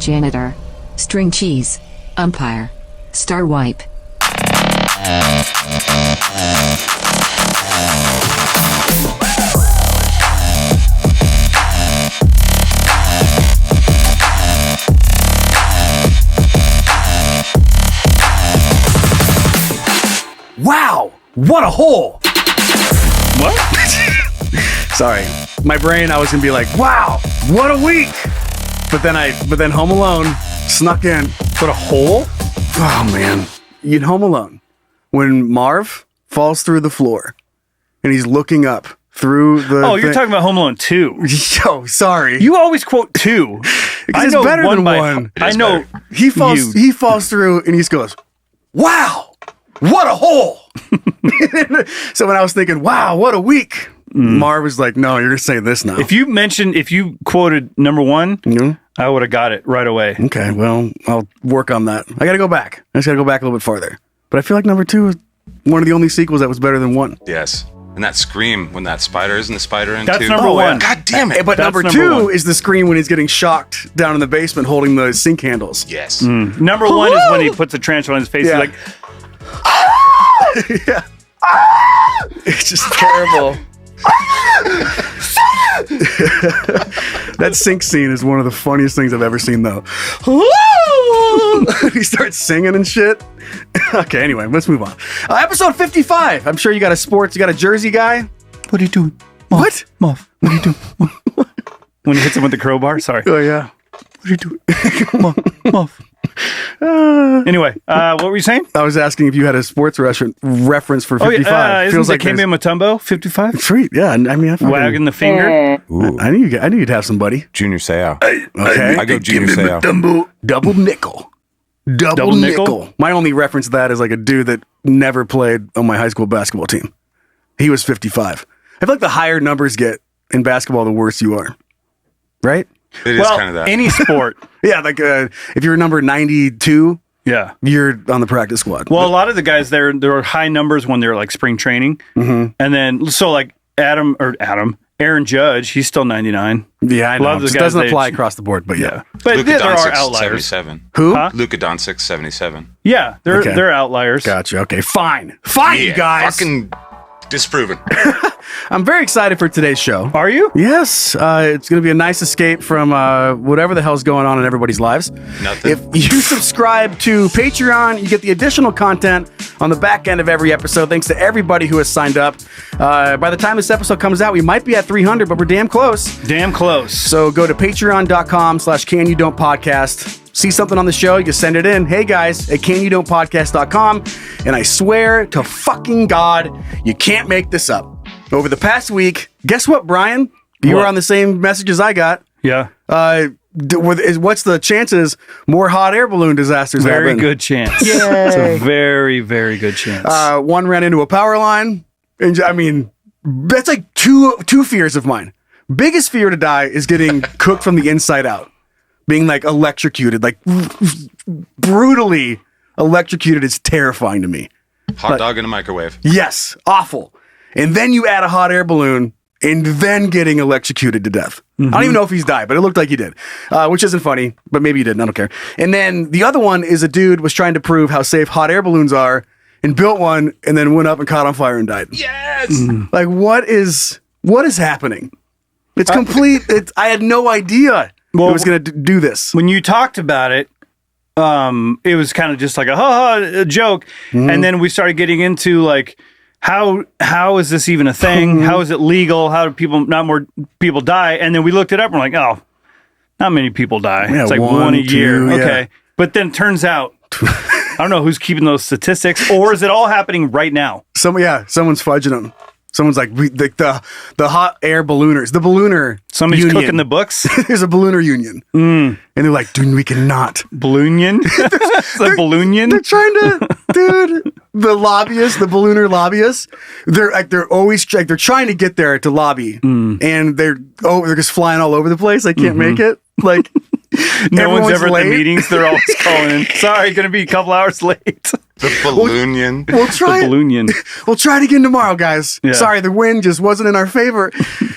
Janitor, String Cheese, Umpire, Star Wipe. Wow, what a hole! What? Sorry, my brain, I was gonna be like, wow, what a week! But then Home Alone snuck in. What a hole? Oh man, in Home Alone, when Marv falls through the floor and he's looking up through the. Oh, you're talking about Home Alone 2. Oh, sorry. You always quote 2. Because it's better than one. I know. He falls through and he just goes, wow, what a hole! So when I was thinking, wow, what a week, Marv was like, no, you're gonna say this now. If you quoted number 1, I would have got it right away. Okay, well, I'll work on that. I gotta go back. I just gotta go back a little bit farther. But I feel like number 2 is one of the only sequels that was better than 1. Yes. And that scream when that spider isn't the spider in That's 2. number 1. God damn it. But number That's 2 number 1. is the scream when he's getting shocked down in the basement holding the sink handles. Yes. Number 1 is when he puts a tarantula on his face. Yeah. He's like, Yeah. It's just terrible. That sink scene is one of the funniest things I've ever seen, though. He starts singing and shit. Okay, anyway, let's move on. Episode 55. I'm sure you got a Jersey guy. what are you doing? What? Muff, what are you doing? When he hits him with the crowbar? Sorry. Oh, yeah. What are you doing? Muff. Anyway, what were you saying? I was asking if you had a sports reference for 55. Feels like Kembe Mutombo, 55? Sweet, yeah. I mean, I Wagging the finger. Ooh. I knew you'd have somebody. Junior Seau. Okay. I go Junior Seau. Double nickel. Double nickel. My only reference to that is like a dude that never played on my high school basketball team. He was 55. I feel like the higher numbers get in basketball, the worse you are. Right? It is kind of that. Any sport. Yeah, like if you're number 92, Yeah. you're on the practice squad. Well, a lot of the guys there are high numbers when they're like spring training. Mm-hmm. And then, so like Aaron Judge, he's still 99. Yeah, I A lot know. of the It guys, doesn't they- apply across the board, but yeah. But Luka there are Doncic's outliers. 77. Who? Huh? Luka Doncic, 77. Yeah, Okay. they're outliers. Gotcha. Okay, fine. Fine, you guys. Fucking disproven. I'm very excited for today's show. Are you? Yes, it's going to be a nice escape from whatever the hell's going on in everybody's lives. Nothing. If you subscribe to Patreon, you get the additional content on the back end of every episode. Thanks to everybody who has signed up. By the time this episode comes out, we might be at 300, but we're damn close. Damn close. So go to patreon.com/canyoudon'tpodcast. See something on the show, you can send it in. Hey guys, at canyoudon'tpodcast.com. And I swear to fucking God, you can't make this up. Over the past week, guess what, Bryan? You were What? on the same message as I got. Yeah. What's the chances more hot air balloon disasters Very happen? good chance. It's a very, very good chance. One ran into a power line. And I mean, that's like two fears of mine. Biggest fear to die is getting cooked from the inside out. Being like electrocuted, like brutally electrocuted is terrifying to me. Hot dog in a microwave. Yes, awful. And then you add a hot air balloon and then getting electrocuted to death. I don't even know if he's died, but it looked like he did, which isn't funny, but maybe he didn't. I don't care. And then the other one is a dude was trying to prove how safe hot air balloons are and built one and then went up and caught on fire and died. Yes! Like, what is happening? It's complete. I had no idea it was going to do this. When you talked about it, it was kind of just like a joke. And then we started getting into like, how is this even a thing? How is it legal? How do not more people die? And then we looked it up and we're like, oh, not many people die. Yeah, it's like one a year. 2, yeah. Okay. But then it turns out, I don't know who's keeping those statistics, or is it all happening right now? Someone's fudging them. Someone's like the hot air ballooners, the ballooner. Somebody's union. cooking the books. There's a ballooner union, and they're like, dude, we cannot. Balloonion? It's a balloonion? They're trying to, dude. The lobbyists, the ballooner lobbyists, they're always like they're trying to get there to lobby, and they're just flying all over the place. I can't make it. Like No one's ever late. at the meetings. They're always calling in. Sorry, going to be a couple hours late. The balloonion. We'll try The balloonion. We'll try it again tomorrow, guys. Yeah. Sorry, the wind just wasn't in our favor.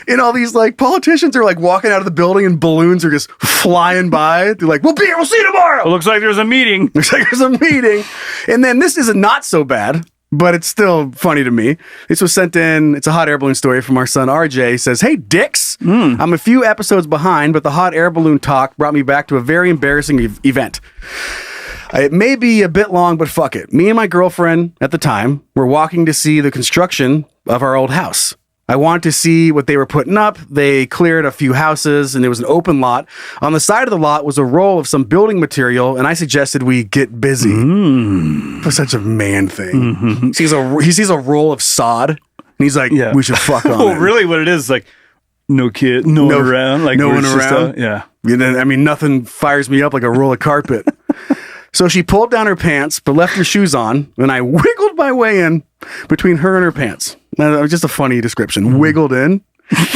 And all these like politicians are like walking out of the building and balloons are just flying by. They're like, we'll be here. We'll see you tomorrow. It looks like there's a meeting. Looks like there's a meeting. And then this is not so bad, but it's still funny to me. This was sent in. It's a hot air balloon story from our son RJ. He says, hey, dicks. I'm a few episodes behind, but the hot air balloon talk brought me back to a very embarrassing event. It may be a bit long, but fuck it. Me and my girlfriend at the time were walking to see the construction of our old house. I wanted to see what they were putting up. They cleared a few houses and it was an open lot. On the side of the lot was a roll of some building material, and I suggested we get busy. For such a man thing. He sees a roll of sod and he's like, we should fuck on Well, it. really what it is, like, no kid, no one around. Like, no we're one just around. yeah. I mean, nothing fires me up like a roll of carpet. So she pulled down her pants, but left her shoes on, and I wiggled my way in between her and her pants. Now, that was just a funny description. Wiggled in.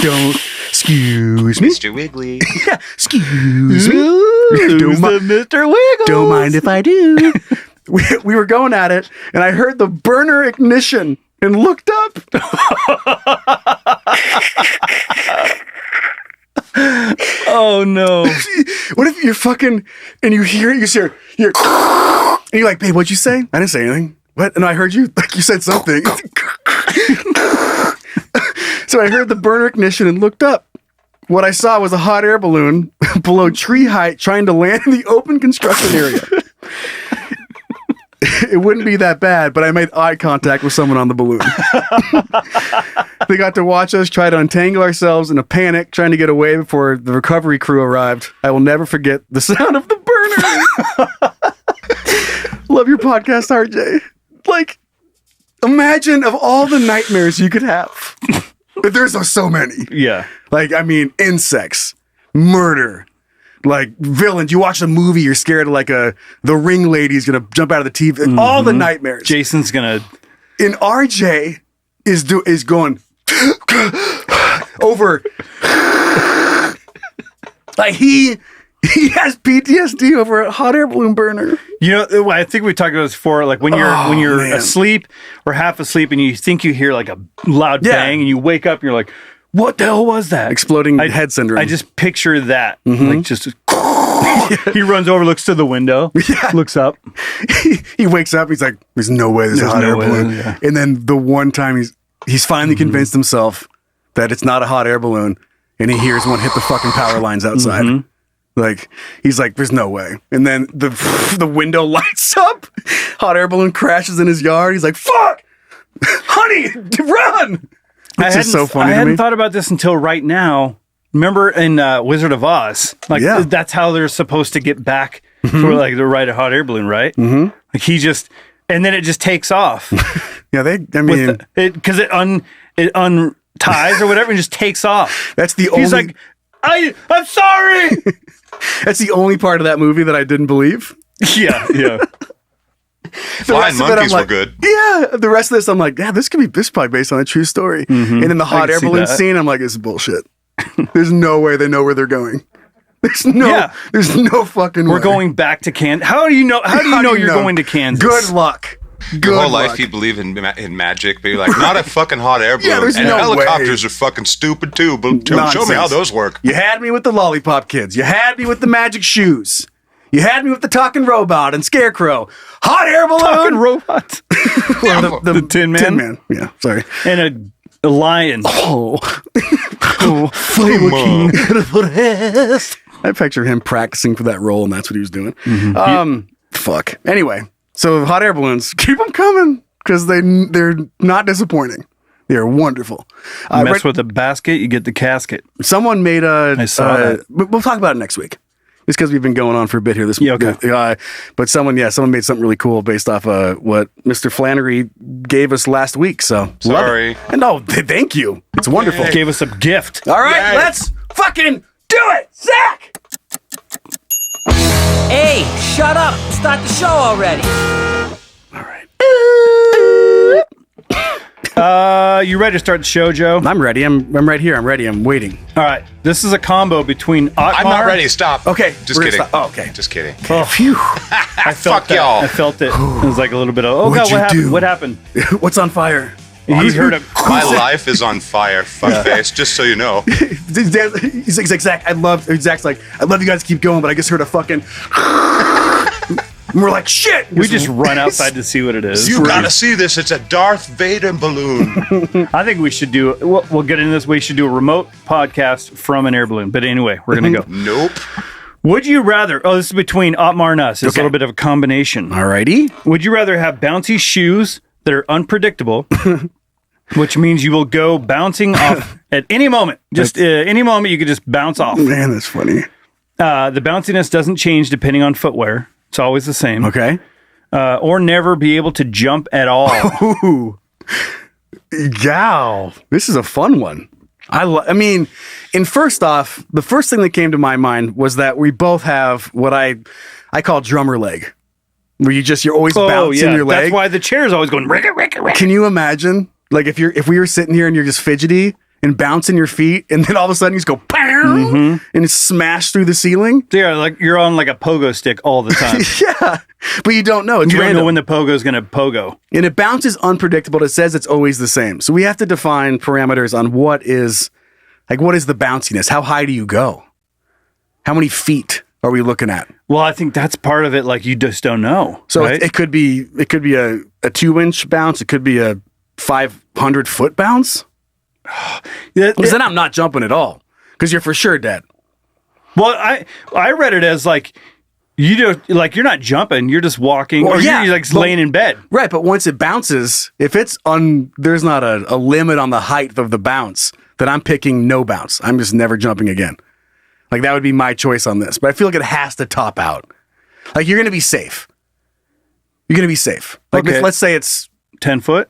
Don't, excuse me. Mr. Wiggly. Yeah, excuse me. Who's the Mr. Wiggles? Don't mind if I do. We were going at it, and I heard the burner ignition and looked up. Oh, no. What if you're fucking, and you hear, and you're like, babe, what'd you say? I didn't say anything. What? And I heard you, like you said something. So I heard the burner ignition and looked up. What I saw was a hot air balloon below tree height trying to land in the open construction area. It wouldn't be that bad, but I made eye contact with someone on the balloon. They got to watch us try to untangle ourselves in a panic, trying to get away before the recovery crew arrived. I will never forget the sound of the burner. Love your podcast, RJ. Like, imagine of all the nightmares you could have. There's so many. Yeah. Like, I mean, insects, murder, like villains. You watch a movie, you're scared of like the ring lady's gonna jump out of the TV. All the nightmares. Jason's gonna. And RJ is going over. Like he has PTSD over a hot air balloon burner. You know, I think we talked about this before. Like when you're man. asleep or half asleep, and you think you hear like a loud bang, and you wake up, and you're like, "What the hell was that?" Exploding head syndrome. I just picture that, like just. He runs over, looks to the window, looks up. He wakes up. He's like, "There's no way this is a hot air balloon." Yeah. And then the one time he's finally convinced himself that it's not a hot air balloon, and he hears one hit the fucking power lines outside. Like, he's like, there's no way. And then the window lights up. Hot air balloon crashes in his yard. He's like, fuck! Honey, run! It's just so funny I to hadn't me. thought about this until right now. Remember in Wizard of Oz? Like, that's how they're supposed to get back for like the ride a hot air balloon, right? Like he just, and then it just takes off. Yeah, Because it unties or whatever and just takes off. that's the only... He's like, I'm sorry! That's the only part of that movie that I didn't believe. Yeah. Flying monkeys were good. Yeah, the rest of this, I'm like, yeah, this is probably based on a true story. And in the hot air balloon scene, I'm like, this is bullshit. There's no way they know where they're going. There's no fucking way. We're going back to Kansas. How do you know you're going to Kansas? Good luck. Your whole life you believe in magic, but you're like, not a fucking hot air balloon. there's and no helicopters way. are fucking stupid too, but show me how those work. You had me with the lollipop kids. You had me with the magic shoes. You had me with the talking robot and scarecrow. Hot air balloon. Talking robot. Well, the Tin Man? Tin Man. Yeah, sorry. And a lion. Oh. I picture him practicing for that role, and that's what he was doing. Fuck. Anyway, so hot air balloons, keep them coming because they're not disappointing. They are wonderful. Mess with the basket, you get the casket. Someone made I saw that. We'll talk about it next week. It's because we've been going on for a bit here this week. Okay. But someone made something really cool based off what Mr. Flannery gave us last week. So Sorry. love it. And no, thank you. It's wonderful. Gave us a gift. All right, let's fucking do it, Zach. Hey, shut up. Start the show already. All right. You ready to start the show, Joe? I'm ready. I'm right here. I'm ready. I'm waiting. All right. This is a combo between Otmar. I'm not ready. Stop. Okay, Just we're kidding. gonna stop. Oh, okay. Just kidding. Oh, phew. I felt Fuck that. y'all. I felt it. It was like a little bit of, What'd you do? What happened? What's on fire? He heard a... My life is on fire, fuckface, just so you know. He's like, Zach, Zach's like, I'd love you guys to keep going, but I just heard a fucking... And we're like, shit! We just run outside to see what it is. You gotta see this. It's a Darth Vader balloon. I think we should do... We'll get into this. We should do a remote podcast from an air balloon. But anyway, we're going to go. Nope. Would you rather... Oh, this is between Otmar and us. It's a little bit of a combination. Alrighty. Would you rather have bouncy shoes that are unpredictable, which means you will go bouncing off at any moment? Just any moment you could just bounce off. Man, that's funny. The bounciness doesn't change depending on footwear. It's always the same. Okay. Or never be able to jump at all. Ooh. Yow. This is a fun one. I mean, and first off, the first thing that came to my mind was that we both have what I call drummer leg, where you're always bouncing your leg. That's why the chair is always going. Can you imagine, like, if we were sitting here and you're just fidgety and bouncing your feet, and then all of a sudden you just go pow, and it's smashed through the ceiling? Yeah, like you're on like a pogo stick all the time. Yeah, but you don't know. It's You don't random. know when the pogo is going to pogo. And it bounces unpredictable. It says it's always the same. So we have to define parameters on what is the bounciness? How high do you go? How many feet are we looking at? Well, I think that's part of it. Like you just don't know. So right? it could be a 2-inch bounce. It could be a 500-foot bounce. Because then I'm not jumping at all. Because you're for sure dead. Well, I read it as like you're not jumping, you're just walking, Well, or yeah, you're like laying in bed. Right, but once it bounces, if it's there's not a limit on the height of the bounce, then I'm picking no bounce. I'm just never jumping again. Like that would be my choice on this. But I feel like it has to top out. Like you're gonna be safe. You're gonna be safe. Like Okay. let's say it's 10 foot.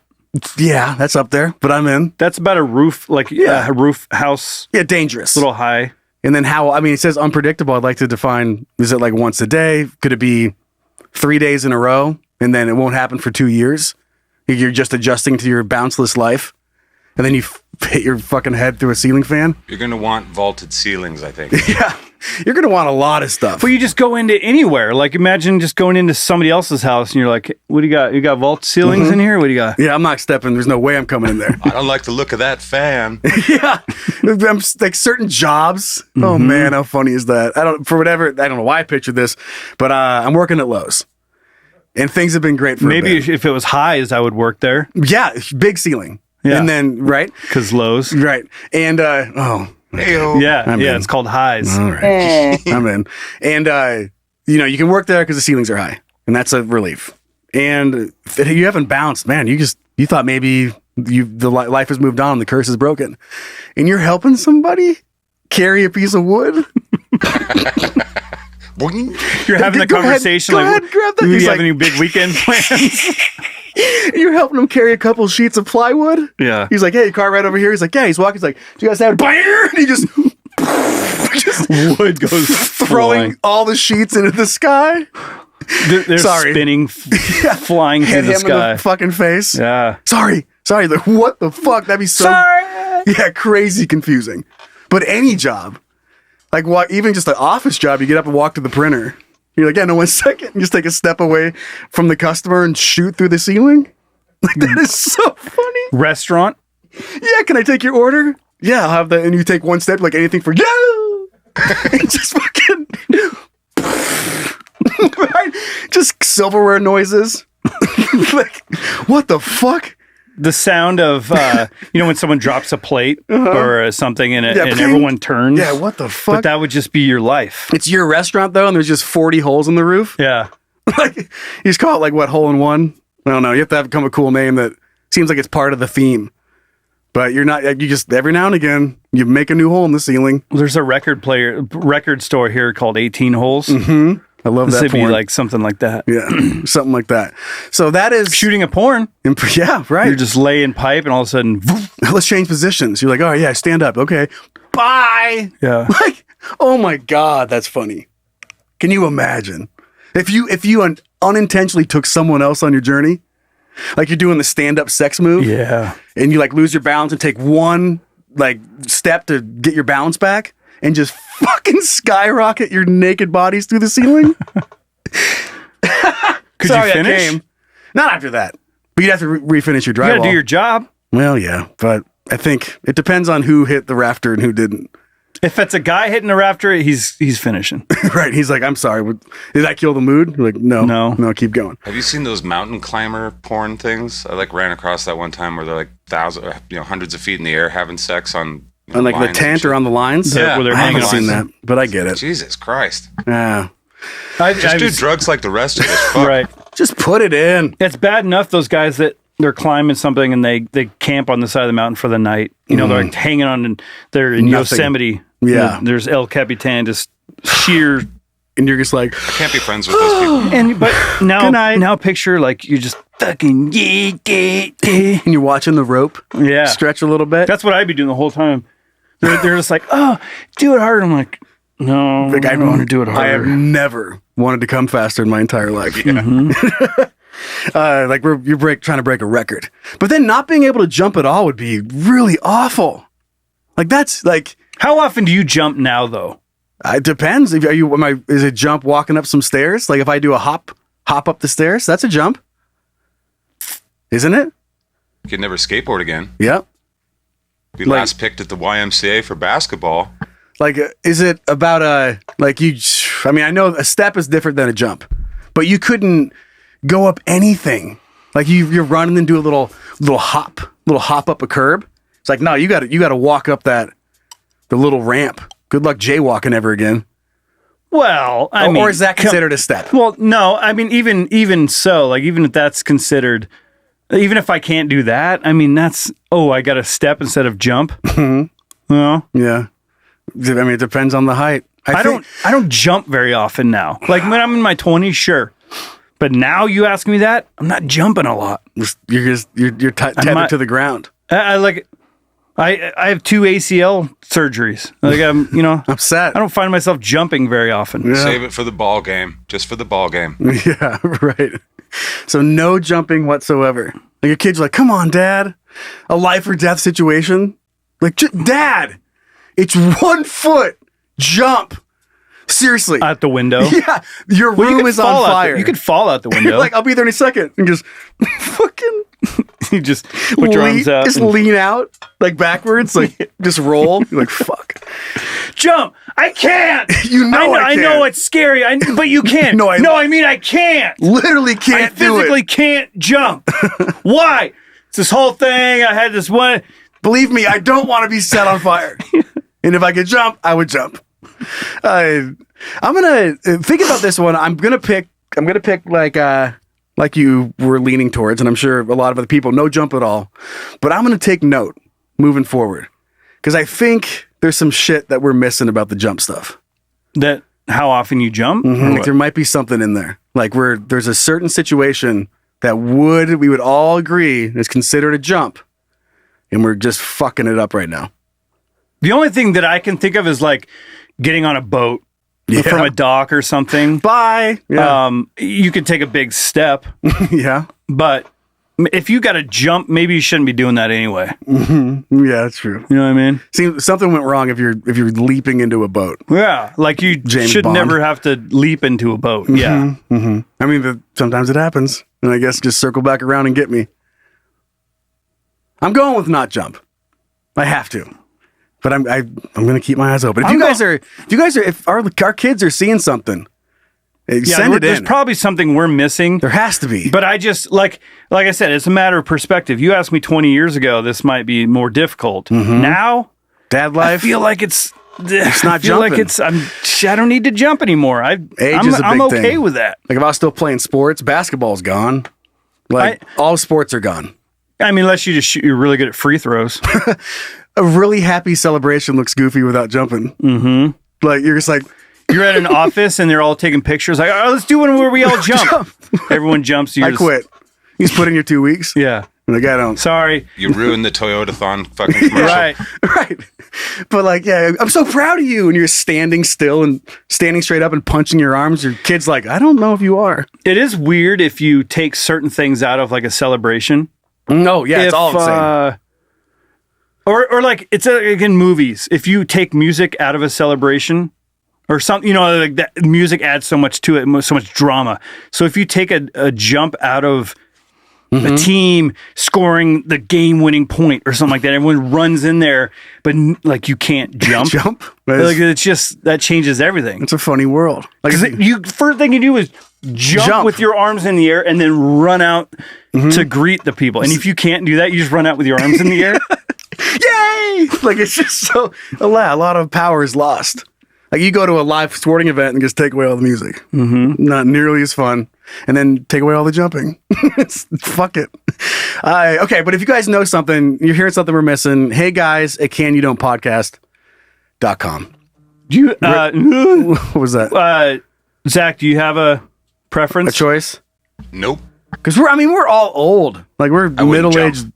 yeah, that's up there, but I'm in. That's about a roof, like a roof house, Yeah, dangerous. a little high. And then it says unpredictable. I'd like to define, is it like once a day? Could it be 3 days in a row? And then it won't happen for 2 years? You're just adjusting to your bounceless life? And then you hit your fucking head through a ceiling fan? You're gonna want vaulted ceilings, I think. Yeah. You're going to want a lot of stuff. Well, you just go into anywhere. Like imagine just going into somebody else's house and you're like, what do you got? You got vault ceilings in here? What do you got? Yeah, I'm not stepping. There's no way I'm coming in there. I don't like the look of that fan. Yeah. I'm like certain jobs. Oh man, how funny is that? I don't know why I pictured this, but I'm working at Lowe's. And things have been great for a Maybe bit. if it was highs, I would work there. Yeah, big ceiling. Yeah. And then, right? Because Lowe's. Right. And, Heyo. Yeah, I'm in. it's called highs. all right. I'm in. And, you can work there because the ceilings are high. And that's a relief. And you haven't bounced, man. You thought maybe life has moved on, the curse is broken. And you're helping somebody carry a piece of wood? Boing. You're having a Go ahead, conversation go like, ahead, grab that. do He's you have like- any big weekend plans? You're helping him carry a couple sheets of plywood? Yeah. He's like, hey, car right over here. He's like, yeah. He's walking. He's like, do you guys have... And he just Wood goes throwing all the sheets into the sky. They're Sorry. spinning, flying through Hit the him in sky. the fucking face. Yeah. Sorry. Like, what the fuck? That'd be so... Yeah, crazy confusing. But any job, like even just an office job, you get up and walk to the printer. You're like, yeah, no, 1 second. You just take a step away from the customer and shoot through the ceiling. Like, that is so funny. Restaurant. Yeah, can I take your order? Yeah, I'll have that. And you take one step, like anything for you. And just fucking... right? Just silverware noises. Like, what the fuck? The sound of, when someone drops a plate or something and Yeah, ping. everyone turns. Yeah, what the fuck? But that would just be your life. It's your restaurant, though, and there's just 40 holes in the roof. Yeah. Like, you just call it, like, what, hole in one? I don't know. You have to become a cool name that seems like it's part of the theme. But you're not, you just, every now and again, you make a new hole in the ceiling. There's a record store here called 18 Holes. Mm-hmm. I love This that would be porn. like something like that. Yeah, something like that. So that is... Shooting a porn. Yeah, right. You're just laying pipe and all of a sudden, woof. Let's change positions. You're like, oh, yeah, stand up. Okay. Bye. Yeah. Like, oh my God, that's funny. Can you imagine? If you unintentionally took someone else on your journey, like you're doing the stand-up sex move, Yeah. and you like lose your balance and take one like step to get your balance back and just fucking skyrocket your naked bodies through the ceiling. Could Sorry, you finish? Not after that. But you'd have to refinish your drywall. You gotta do your job. Well, yeah, but I think it depends on who hit the rafter and who didn't. If it's a guy hitting a rafter, he's finishing. Right. He's like, I'm sorry. Did that kill the mood? You're like, no, keep going. Have you seen those mountain climber porn things? I like ran across that one time where they're like hundreds of feet in the air having sex on On like the tent or on the lines? Yeah. Where they're I hanging haven't on. seen that, but I get it. Jesus Christ. Yeah. Just do drugs like the rest of us. Fuck. Right. Just put it in. It's bad enough those guys that they're climbing something and they camp on the side of the mountain for the night. You know, they're like hanging on and they're in Nothing. Yosemite. Yeah. There's El Capitan, just sheer. And you're just like, I can't be friends with those people. But Good night. now picture like you just fucking and you're watching the rope yeah. stretch a little bit. That's what I'd be doing the whole time. They're just like, oh, do it harder. I'm like, no, Like, I don't want to do it I have harder. never wanted to come faster in my entire life. Mm-hmm. Like you're trying to break a record, but then not being able to jump at all would be really awful. Like that's like How often do you jump now, though? it depends. Is it jump walking up some stairs? Like if I do a hop up the stairs, that's a jump, isn't it? You could never skateboard again. Yep. Be Like- last picked at the YMCA for basketball. Like, is it about like you? I mean, I know a step is different than a jump, but you couldn't go up anything. Like you're running and do a little hop up a curb. It's like, no, you got to walk up the little ramp. Good luck jaywalking ever again. Well, Or is that considered a step? Well, no. I mean, even so, like even if that's considered, even if I can't do that, I mean that's I got to step instead of jump. Well, Yeah. I mean, it depends on the height. I don't jump very often now. Like when I'm in my 20s, sure. But now you ask me that, I'm not jumping a lot. You're tethered to the ground. I have 2 ACL surgeries. Like I'm set. I don't find myself jumping very often. Yeah. Save it for the ball game. Just for the ball game. Yeah, right. So no jumping whatsoever. Like your kid's like, come on, Dad. A life or death situation. Like, Dad, it's 1 foot. Jump. Seriously. Out the window. Yeah. Your Well, you room could is on fall out fire. you could fall out the window. You're like, I'll be there in a second. And just fucking You just put your arms out. Just and lean out, like backwards, like just roll. You're like, fuck. jump. I can't. You know I I know can't. it's scary. But you can't. No, I mean I can't. Literally I can't do physically it. can't jump. Why? It's this whole thing. I had this one. Believe me, I don't want to be set on fire. And if I could jump, I would jump. I'm gonna think about this one. I'm gonna pick like you were leaning towards, and I'm sure a lot of other people, no jump at all. But I'm gonna take note moving forward because I think there's some shit that we're missing about the jump stuff. That how often you jump? Like there might be something in there. Like there's a certain situation that we would all agree is considered a jump, and we're just fucking it up right now. The only thing that I can think of is like getting on a boat from a dock or something. Bye. Yeah. You could take a big step, Yeah. but if you got to jump, maybe you shouldn't be doing that anyway. Yeah, that's true. You know what I mean? See, something went wrong if you're leaping into a boat. Yeah, like you James should Bond. never have to leap into a boat. Yeah. I mean, sometimes it happens, and I guess just circle back around and get me. I'm going with not jump. I have to, but I'm going to keep my eyes open. If our kids are seeing something, send it There's in. probably something we're missing. There has to be. But I just like I said, it's a matter of perspective. You asked me 20 years ago, this might be more difficult. Now, Dad life. I feel like it's not I feel like jumping. I don't need to jump anymore. I'm is a big okay thing. with that. Like if I was still playing sports, basketball's gone. Like all sports are gone. I mean, unless you're really good at free throws. A really happy celebration looks goofy without jumping. Mm-hmm. Like you're just like. You're at an office and they're all taking pictures. Like, oh, let's do one where we all jump. Everyone jumps. I quit. You just put in your 2 weeks. Yeah. Like I don't. Sorry. You ruined the Toyota-thon fucking commercial. Right. Right. But like, yeah, I'm so proud of you. And you're standing still and standing straight up and punching your arms. Your kid's like, I don't know if you are. It is weird if you take certain things out of like a celebration. No, yeah, it's all the same. Or like it's like in movies. If you take music out of a celebration or something, you know, like that music adds so much to it, so much drama. So if you take a jump out of a team scoring the game-winning point or something like that, everyone runs in there, but like you can't jump. Like it's just that changes everything. It's a funny world. Like you first thing you do is jump with your arms in the air and then run out to greet the people. And if you can't do that, you just run out with your arms in the air. Yay! Like it's just so a lot of power is lost. Like you go to a live sporting event and just take away all the music. Not nearly as fun. And then take away all the jumping. Fuck it. Okay, but if you guys know something, you're hearing something we're missing, hey guys at canyoudontpodcast.com. What was that? Zach, do you have a preference? A choice? Nope. Because we're all old. Like we're middle-aged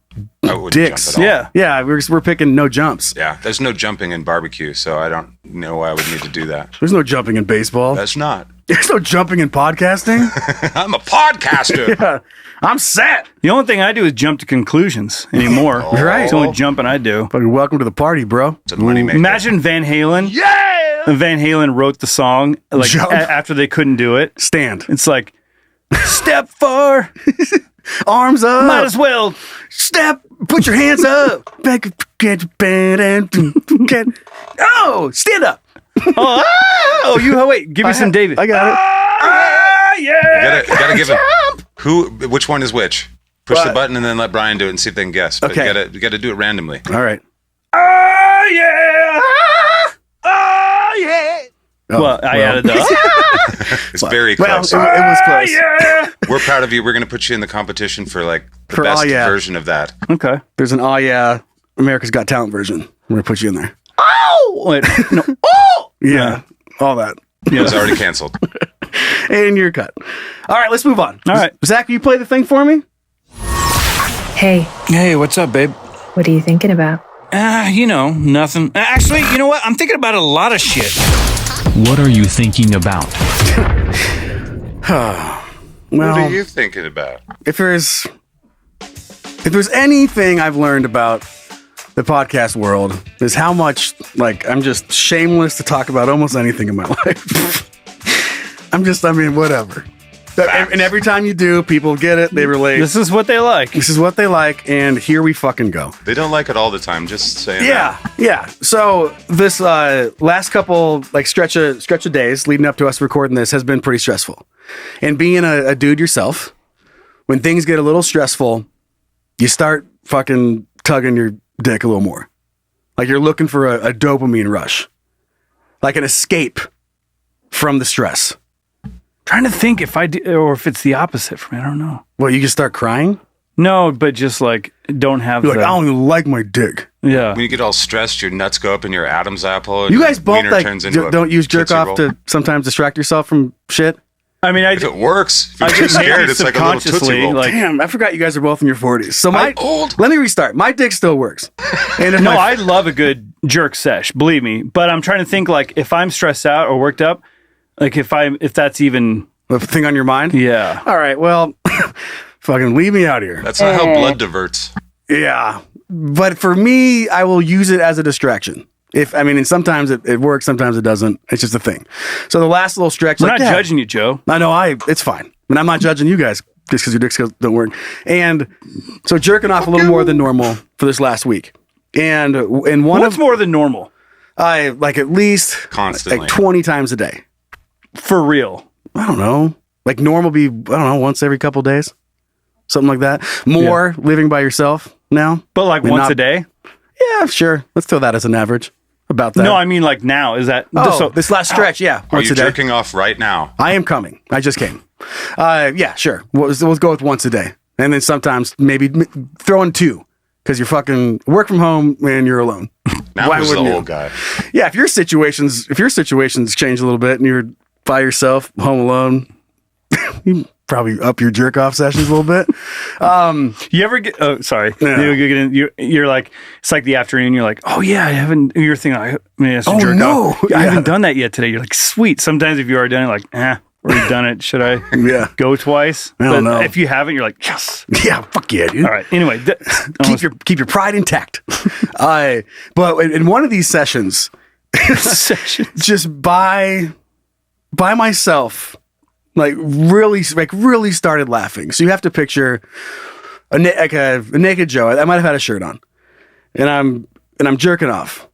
dicks. Jump at all. Yeah, we're picking no jumps. Yeah, there's no jumping in barbecue, so I don't know why I would need to do that. There's no jumping in baseball. That's not. There's no jumping in podcasting. I'm a podcaster. Yeah, I'm set. The only thing I do is jump to conclusions anymore. Right. It's the only jumping I do. Fucking welcome to the party, bro. It's a moneymaker. Imagine Van Halen. Yeah. Van Halen wrote the song like after they couldn't do it. Stand. It's like step far, arms up. might as well Step. Put your hands up. Oh, stand up. Wait, give me some David. I got it. Yeah. You gotta give it. Which one is which? Push the button and then let Bryan do it and see if they can guess. But Okay. you gotta do it randomly. All right. Oh yeah. Oh, Well, I added the. It's very Well, close. it was close. Yeah. We're proud of you. We're gonna put you in the competition for like the best version of that. Okay. There's an America's Got Talent version. I'm gonna put you in there. Wait, no. Yeah, all that. It was already canceled. And you're cut. All right, let's move on. All right. Zach, will you play the thing for me? Hey, Hey, what's up, babe? what are you thinking about? Nothing. Actually, you know what? I'm thinking about a lot of shit. What are you thinking about? Well, What are you thinking about? if there's anything I've learned about the podcast world is how much like I'm just shameless to talk about almost anything in my life. Whatever. And every time you do, people get it, they relate. This is what they like. This is what they like, and here we fucking go. They don't like it all the time. Just saying. Yeah. So this last couple like stretch of days leading up to us recording this has been pretty stressful. And being a dude yourself, when things get a little stressful, you start fucking tugging your dick a little more. Like you're looking for a dopamine rush, like an escape from the stress. Trying to think if I do, or if it's the opposite for me. I don't know. Well, you just start crying. No, but just like don't have. You're like, I don't even like my dick. Yeah. When you get all stressed, your nuts go up in your Adam's apple. And You guys your both wiener like turns into a don't use jerk Tootsie off Roll. to sometimes distract yourself from shit. I mean, If it works, if you're I too just scared, maybe it's like a little Tootsie subconsciously, Roll. like- Damn, I forgot you guys are both in your 40s. So old. let me restart. My dick still works. And if No, my I love a good jerk sesh, believe me. But I'm trying to think like if I'm stressed out or worked up, like if that's even the thing on your mind? yeah. All right, well, fucking leave me out here. That's not how blood diverts. Yeah. But for me, I will use it as a distraction. And sometimes it works, sometimes it doesn't. It's just a thing. So the last little stretch. We're not judging you, Joe. I know, it's fine. And I'm not judging you guys just because your dicks don't work. And so jerking off a little more than normal for this last week. And in one What's more than normal? I like at least Constantly. like 20 times a day. For real. I don't know. Like normal be, I don't know, once every couple days. Something like that. More living by yourself now. But like And once not- a day? Yeah, sure. Let's throw that as an average. About that. No, I mean like now. Is that Oh, this last stretch, yeah. Are Once you a day. jerking off right now? I am coming. I just came. Yeah, sure. We'll go with once a day. And then sometimes maybe throw in two because you're fucking work from home and you're alone. Now Why who's the wouldn't you? old guy? Yeah, if your situations change a little bit and you're by yourself, home alone, you probably up your jerk off sessions a little bit. You ever get? Oh, sorry. Yeah. You're like, it's like the afternoon. You're like, oh yeah, I haven't. You're thinking, I mean, it's Oh, jerk no. off. I Yeah. haven't done that yet today. You're like, sweet. Sometimes if you are done, you're like, already done it. Should I Yeah. go twice? I don't know. If you haven't, you're like, yes. Yeah, fuck yeah, dude. All right. Anyway, Keep your pride intact. But in one of these sessions, just by myself, like really started laughing. So you have to picture a naked Joe. I might have had a shirt on, and I'm jerking off.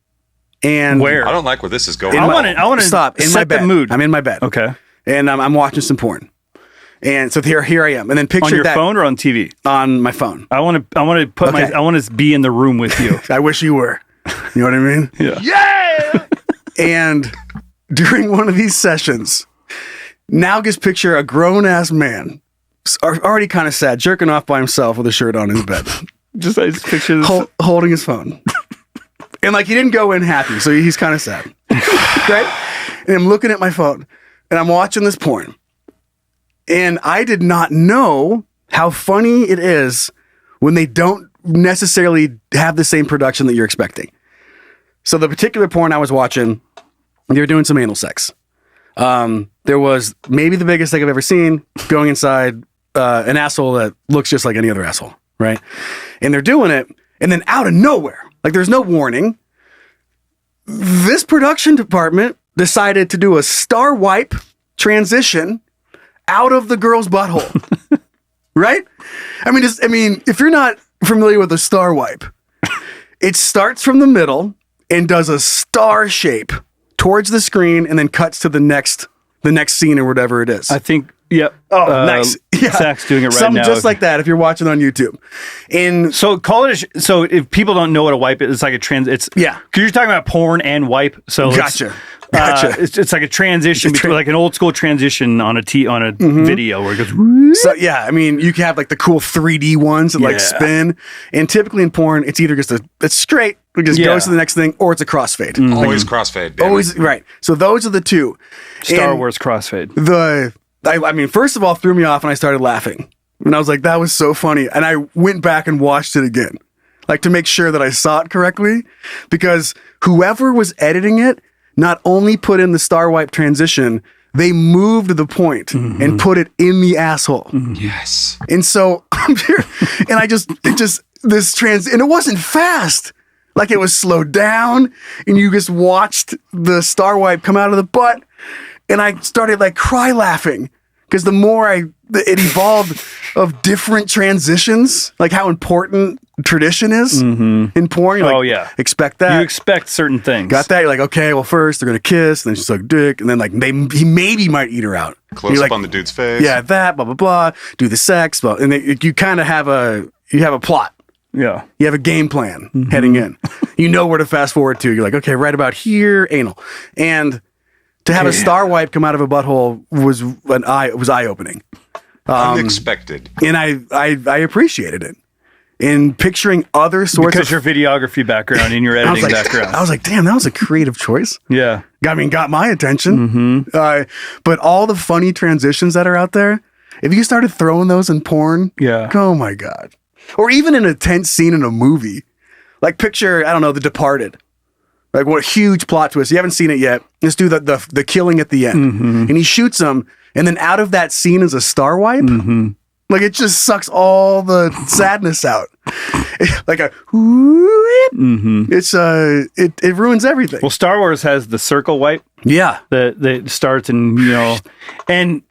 And where? I don't like where this is going. I want to stop in set my bed. the mood. I'm in my bed. Okay. And I'm watching some porn. And so here I am. And then picture On your that phone or on TV? on my phone. I want to put Okay. I want to be in the room with you. I wish you were. You know what I mean? Yeah. And during one of these sessions, now just picture a grown ass man, already kind of sad, jerking off by himself with a shirt on his bed, I just picture this. holding his phone. And like he didn't go in happy, so he's kind of sad. Right? And I'm looking at my phone and I'm watching this porn. And I did not know how funny it is when they don't necessarily have the same production that you're expecting. So the particular porn I was watching, they were doing some anal sex. There was maybe the biggest thing I've ever seen going inside an asshole that looks just like any other asshole, right? And they're doing it, and then out of nowhere, like there's no warning, this production department decided to do a star wipe transition out of the girl's butthole. Right? I mean, if you're not familiar with a star wipe, it starts from the middle and does a star shape towards the screen and then cuts to the next scene or whatever it is. I think. Yep. Oh, nice. Yeah. Zach's doing it right Something now. just like that if you're watching on YouTube. And So call it. So if people don't know what a wipe is, it's like a trans. It's Yeah. because you're talking about porn and wipe. So Gotcha. It's like a transition between like an old school transition on a video where it goes. so yeah, I mean, you can have like the cool 3D ones that like Yeah. spin. And typically in porn, it's either just it's straight, it just Yeah. goes to the next thing, or it's a crossfade. Always crossfade. damn Always it. right. So those are the two. Star And Wars crossfade. I mean, first of all, threw me off and I started laughing. And I was like, that was so funny. And I went back and watched it again, like to make sure that I saw it correctly, because whoever was editing it not only put in the star wipe transition, they moved the point and put it in the asshole. Yes. And so I'm here and and it wasn't fast. Like it was slowed down and you just watched the star wipe come out of the butt. And I started like cry laughing because the more it evolved of different transitions, like how important tradition is in porn. You're like, Oh, yeah. expect that. You expect certain things. Got that? You're like, okay, well, first they're gonna kiss, and then she's like dick, and then like he maybe might eat her out. Close You're up like, on the dude's face. yeah, that blah blah blah. Do the sex, and then you kind of have a plot. Yeah. You have a game plan heading in. You know where to fast forward to. You're like, okay, right about here, anal, and to have a star wipe come out of a butthole was eye opening, Unexpected. and I appreciated it. In picturing other sorts Because of your videography background and your I was editing like, background. I was like, damn, that was a creative choice. Yeah. I mean, got my attention. But all the funny transitions that are out there, if you started throwing those in porn, Yeah. oh my God. Or even in a tense scene in a movie, like picture, I don't know, The Departed. Like what a huge plot twist. You haven't seen it yet. Let's do the killing at the end. And he shoots him, and then out of that scene is a star wipe. Like it just sucks all the sadness out. Like a it's it ruins everything. Well, Star Wars has the circle wipe Yeah. that starts and and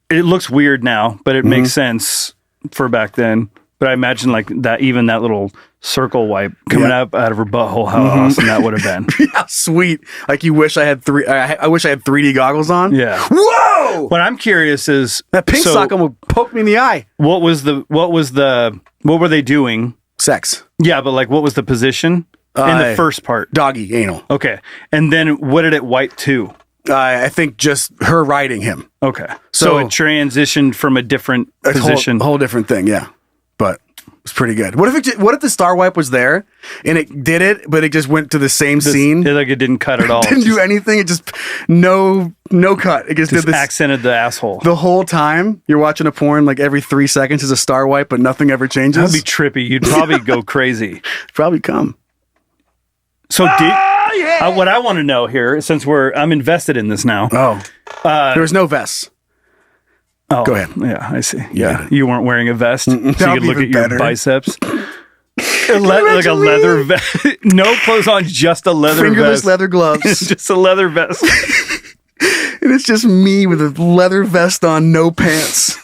it looks weird now, but it makes sense for back then. But I imagine like that, even that little circle wipe coming up out of her butthole, how awesome that would have been. Yeah, sweet. Like you wish I had I wish I had 3D goggles on. Yeah. Whoa! What I'm curious is That pink sock would poke me in the eye. what were they doing? Sex. Yeah, but like what was the position in the first part? Doggy, anal. Okay. And then what did it wipe to? I think just her riding him. Okay. So it transitioned from a different position. Whole different thing, yeah. But it's pretty good. What if the star wipe was there and it did it, but it just went to the same scene? Like it didn't cut at all. Didn't do anything. It just no cut. It just did this accented the asshole. the whole time. You're watching a porn, like every 3 seconds is a star wipe, but nothing ever changes. That'd be trippy. You'd probably go crazy. Probably come. So what I want to know here, since I'm invested in this now. Oh, there was no vests. Oh, Go ahead. Yeah, I see. Yeah. Yeah, you weren't wearing a vest, so you That'll could be look at even your better. biceps. Like a leather vest. No clothes on, just a leather Fingerless vest. leather gloves. Just a leather vest. And it's just me with a leather vest on, no pants,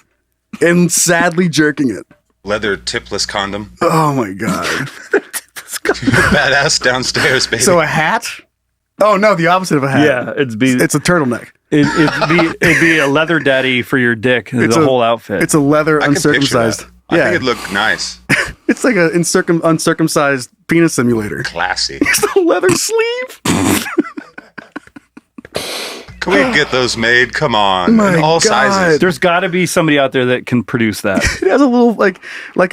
and sadly jerking it. Leather tipless condom. Oh my God. Badass downstairs, baby. So a hat? Oh no, the opposite of a hat. Yeah, it's a turtleneck. it'd be a leather daddy for your dick. It's The a whole outfit. It's a leather I can picture uncircumcised. that. I think it'd look nice. It's like an uncircumcised penis simulator. Classy. It's a leather sleeve. Can we get those made? Come on. My In all God. sizes. There's got to be somebody out there that can produce that. It has a little like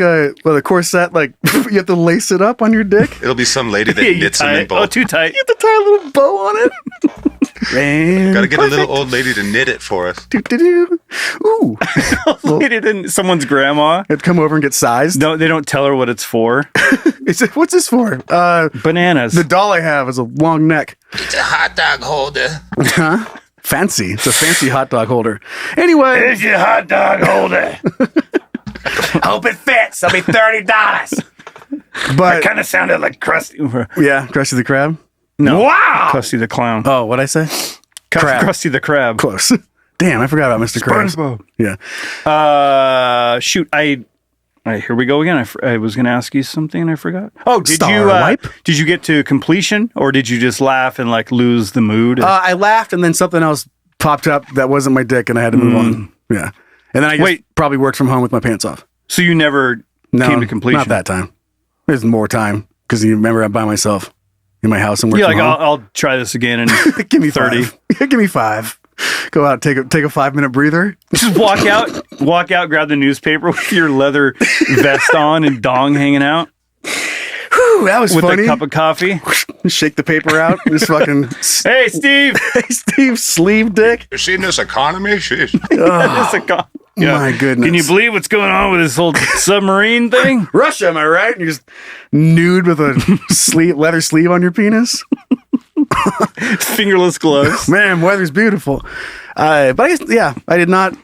a corset. Like you have to lace it up on your dick. It'll be some lady that You knits them tie in it. bulk. Oh, too tight. You have to tie a little bow on it. Man, Gotta get a little old lady to knit it for us. Do-do-do. Ooh, Someone's grandma. it'd come over and get sized. No, they don't tell her what it's for. What's this for? Bananas. The doll I have is a long neck. It's a hot dog holder. Fancy. It's a fancy hot dog holder. Anyway, Here's your hot dog holder. Hope it fits. It'll be $30. but Kind of sounded like Krusty. yeah, Krusty the Crab. No. Wow. Krusty the Clown. Oh, what'd I say? Crab. Krusty the Crab. Close. Damn, I forgot about Mr. Krabs. SpongeBob. Yeah. Shoot, here we go again. I was going to ask you something and I forgot. Oh, did Star you wipe? Did you get to completion or did you just laugh and like lose the mood? I laughed and then something else popped up that wasn't my dick and I had to move on. Yeah. And then I just probably worked from home with my pants off. So you never came to completion? Not that time. There's more time because you remember I'm by myself in my house and work Yeah, from like home. I'll try this again and Give me 30. 30. Give me 5. Go out, take a 5-minute breather. Just walk out, grab the newspaper with your leather vest on and dong hanging out Whew, that was with funny. a cup of coffee. Shake the paper out. Just fucking. Hey, Steve. Hey, Steve, sleeve dick. You seen this economy? Sheesh. My goodness. Can you believe what's going on with this whole submarine thing? Russia, am I right? And you're just nude with a leather sleeve on your penis. Fingerless gloves. Man, weather's beautiful. But I guess, yeah, I did not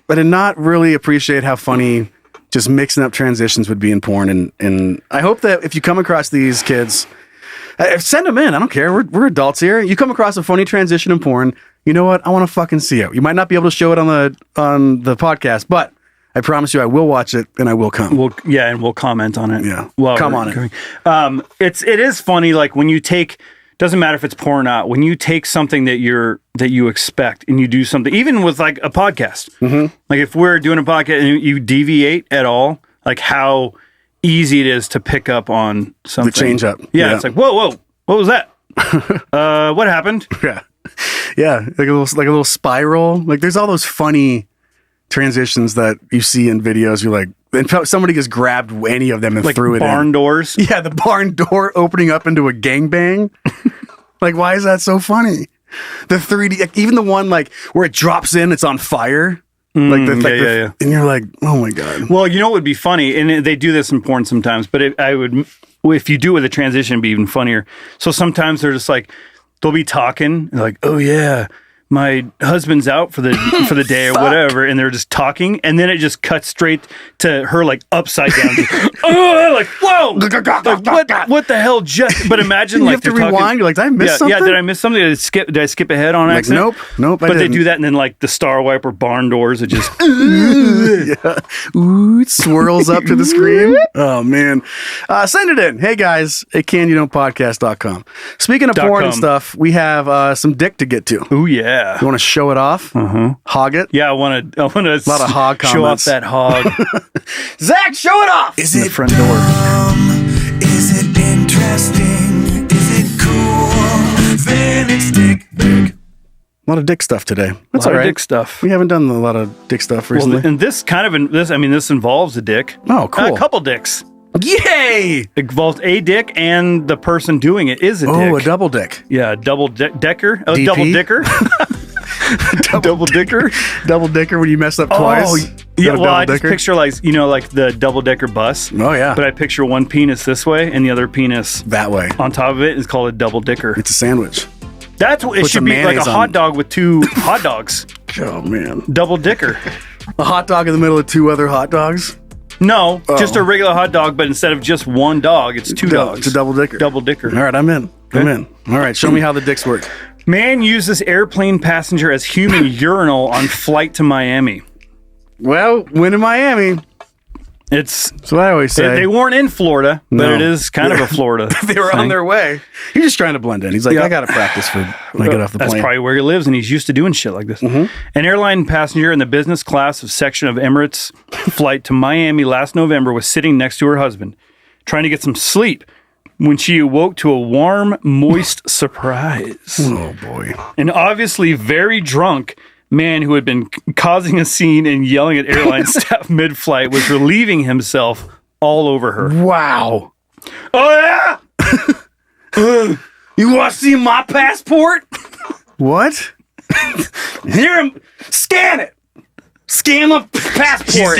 really appreciate how funny just mixing up transitions would be in porn. And I hope that if you come across these kids, send them in. I don't care. We're adults here. You come across a funny transition in porn. You know what? I want to fucking see it. You might not be able to show it on the podcast, but I promise you, I will watch it and I will come. And we'll comment on it. Yeah. Well, Come on it. It is funny. Like when you take, doesn't matter if it's porn or not. When you take something that you expect and you do something, even with like a podcast, like if we're doing a podcast and you deviate at all, like how easy it is to pick up on something. The change up. Yeah. It's like, whoa, what was that? What happened? Yeah. Yeah. Like a little spiral. Like there's all those funny transitions that you see in videos. You're like, and somebody just grabbed any of them and Like threw it barn in. doors. Yeah, the barn door opening up into a gangbang. Like, why is that so funny? The 3D, like, even the one like where it drops in, it's on fire. And you're like, oh my God. Well, you know what would be funny, and they do this in porn sometimes, but if you do it with a transition, it'd be even funnier. So sometimes they're just like, they'll be talking, and like, oh yeah, my husband's out for the day or whatever, and they're just talking, and then it just cuts straight to her like upside down, like whoa, like, what the hell? Just but imagine you like have to they're rewind. talking, You're like, did I miss something? Yeah, did I miss something? Did I skip ahead on Like, accident? nope. But they do that, and then like the Star Wiper barn doors, it just Ooh, it swirls up to the screen. Oh man. Send it in. Hey guys at CanYouDon'tPodcast.com. Speaking of porn and stuff, we have some dick to get to. oh yeah. You want to show it off? Hog it? Yeah, I want to. A lot of hog show off comments. that hog Zach, show it off! Is in the it front door. Is it interesting? Is it cool? Then it's dick. A lot of dick stuff today. That's A lot all of right. dick stuff. We haven't done a lot of dick stuff recently. Well, and this kind of this involves a dick. Oh, cool. A couple dicks. Yay! It involves a dick, and the person doing it is a dick. Oh, a double dick. Yeah, double decker. Oh, DP? double dicker. Double dicker. Double dicker when you mess up twice. Oh, Is yeah. that a Well, I double just dicker? picture like like the double decker bus. Oh, yeah. But I picture one penis this way and the other penis That way. on top of it is called a double dicker. It's a sandwich. That's what it Put should some be, like a mayonnaise hot on. dog with two hot dogs. Oh, man. Double dicker. A hot dog in the middle of two other hot dogs? No, just a regular hot dog, but instead of just one dog, it's two dogs. It's a double dicker. Double dicker. All right, I'm in. I'm in. All right, show me how the dicks work. Man uses airplane passenger as human urinal on flight to Miami. Well, when in Miami, That's what I always say. They weren't in Florida, but No. it is kind of a Florida. They were on thing. their way. He's just trying to blend in. He's like, I got to practice for when I get off the That's plane. probably where he lives, and he's used to doing shit like this. An airline passenger in the business class of section of Emirates flight to Miami last November was sitting next to her husband, trying to get some sleep, when she awoke to a warm, moist surprise. Oh, boy. An obviously very drunk man who had been causing a scene and yelling at airline staff mid-flight was relieving himself all over her. Wow. Oh, yeah? You want to see my passport? What? Here, scan it. Scan my passport.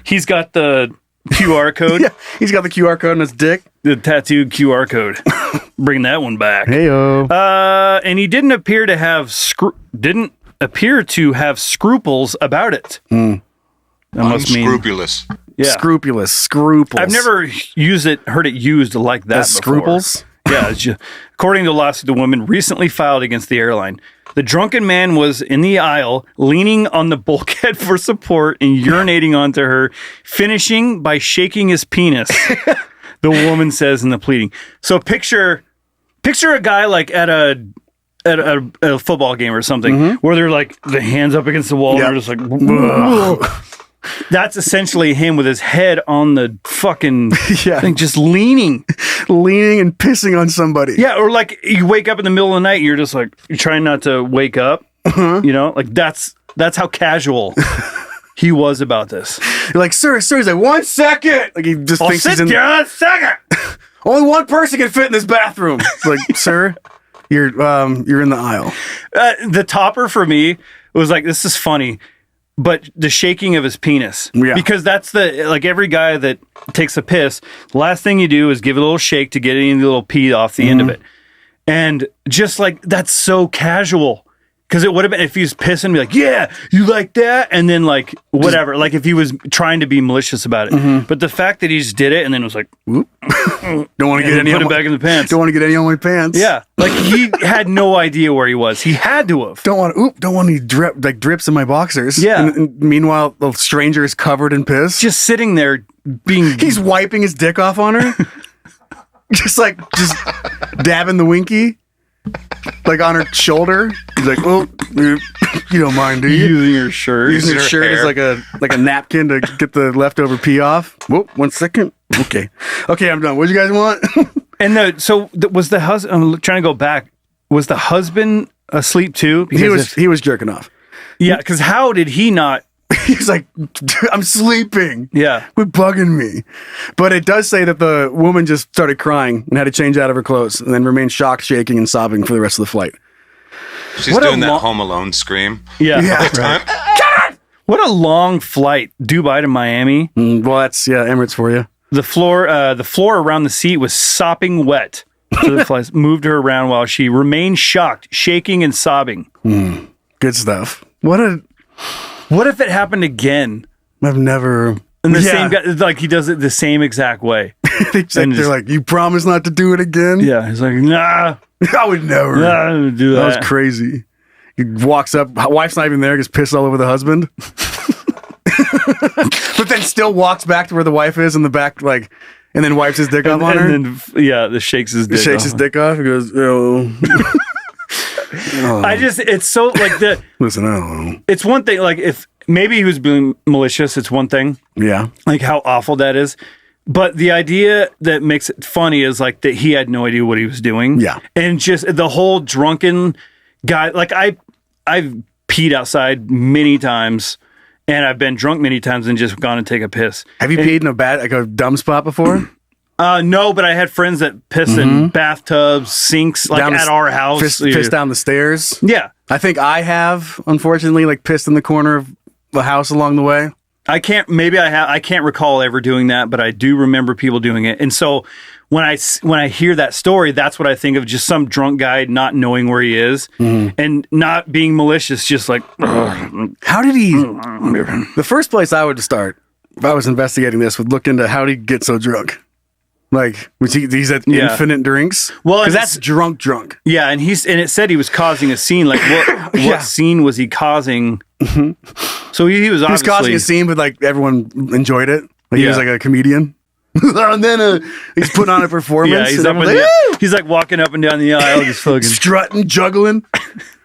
He's got the QR code. Yeah, he's got the QR code on his dick. The tattooed QR code. Bring that one back. Heyo. And he didn't appear to have scruples about it. That must mean Unscrupulous. Scrupulous. I've never heard it used like that. As before. scruples? Yeah. It's just, according to a lawsuit, the woman recently filed against the airline. The drunken man was in the aisle, leaning on the bulkhead for support and urinating onto her, finishing by shaking his penis. The woman says in the pleading. So picture a guy like at a football game or something where they're like the hands up against the wall and they're just like, ugh. That's essentially him with his head on the fucking thing, just leaning and pissing on somebody. Yeah, or like you wake up in the middle of the night and you're just like, you're trying not to wake up, you know, like that's how casual he was about this. You're like, sir, he's like, 1 second. Like he just thinks he's in down a second. Only one person can fit in this bathroom. It's like, sir, you're in the aisle. The topper for me was like, this is funny, but the shaking of his penis. Yeah. Because that's like every guy that takes a piss, the last thing you do is give it a little shake to get any little pee off the end of it. And just like, that's so casual. Because it would have been if he was pissing, be like, yeah, you like that? And then like, whatever. Like if he was trying to be malicious about it. But the fact that he just did it and then was like, whoop. Don't want to get any put it back in the pants. Don't want to get any on my pants. Yeah. Like he had no idea where he was. He had to have. Don't want any drips in my boxers. Yeah. And meanwhile, the stranger is covered in piss. Just sitting there being. He's wiping his dick off on her. just dabbing the winky. Like on her shoulder. He's like, oh, you don't mind, do you? Using her shirt. Using her shirt as like a napkin to get the leftover pee off. Whoa, 1 second. Okay, I'm done. What do you guys want? And was the husband? I'm trying to go back. Was the husband asleep too? Because he was jerking off. Yeah, because how did he not? He's like, I'm sleeping. Yeah, quit bugging me. But it does say that the woman just started crying and had to change out of her clothes and then remained shocked, shaking, and sobbing for the rest of the flight. She's doing that Home Alone scream. Yeah. All the time. God! What a long flight, Dubai to Miami. Well, that's Emirates for you. The floor around the seat was sopping wet. So the flies moved her around while she remained shocked, shaking and sobbing. Good stuff. What if it happened again? I've never. And the same guy, like he does it the same exact way. They're like, you promise not to do it again? Yeah. He's like, nah. I would never. Nah, I would do that. That was crazy. He walks up, wife's not even there, gets pissed all over the husband. But then still walks back to where the wife is in the back, like, and then wipes his dick off on her. And then, shakes his dick off. Shakes his dick off. He goes, oh. It's so like Listen, I don't know. It's one thing, like if maybe he was being malicious, it's one thing. Yeah. Like how awful that is. But the idea that makes it funny is like that he had no idea what he was doing. Yeah. And just the whole drunken guy, like I've peed outside many times and I've been drunk many times and just gone and take a piss. Have you peed in a dumb spot before? No, but I had friends that piss in bathtubs, sinks, like at our house. Piss down the stairs? Yeah. I think I have, unfortunately, like pissed in the corner of the house along the way. I can't recall ever doing that, but I do remember people doing it. And so when I hear that story, that's what I think of, just some drunk guy not knowing where he is and not being malicious, just like, how did he? The first place I would start, if I was investigating this, would look into how did he get so drunk. Like, was he's at infinite drinks? Well, because that's drunk. Yeah, and it said he was causing a scene. Like, what scene was he causing? So he was obviously causing a scene, but like everyone enjoyed it. Like he was like a comedian. And then he's putting on a performance. Yeah, he's like walking up and down the aisle, just fucking strutting, juggling,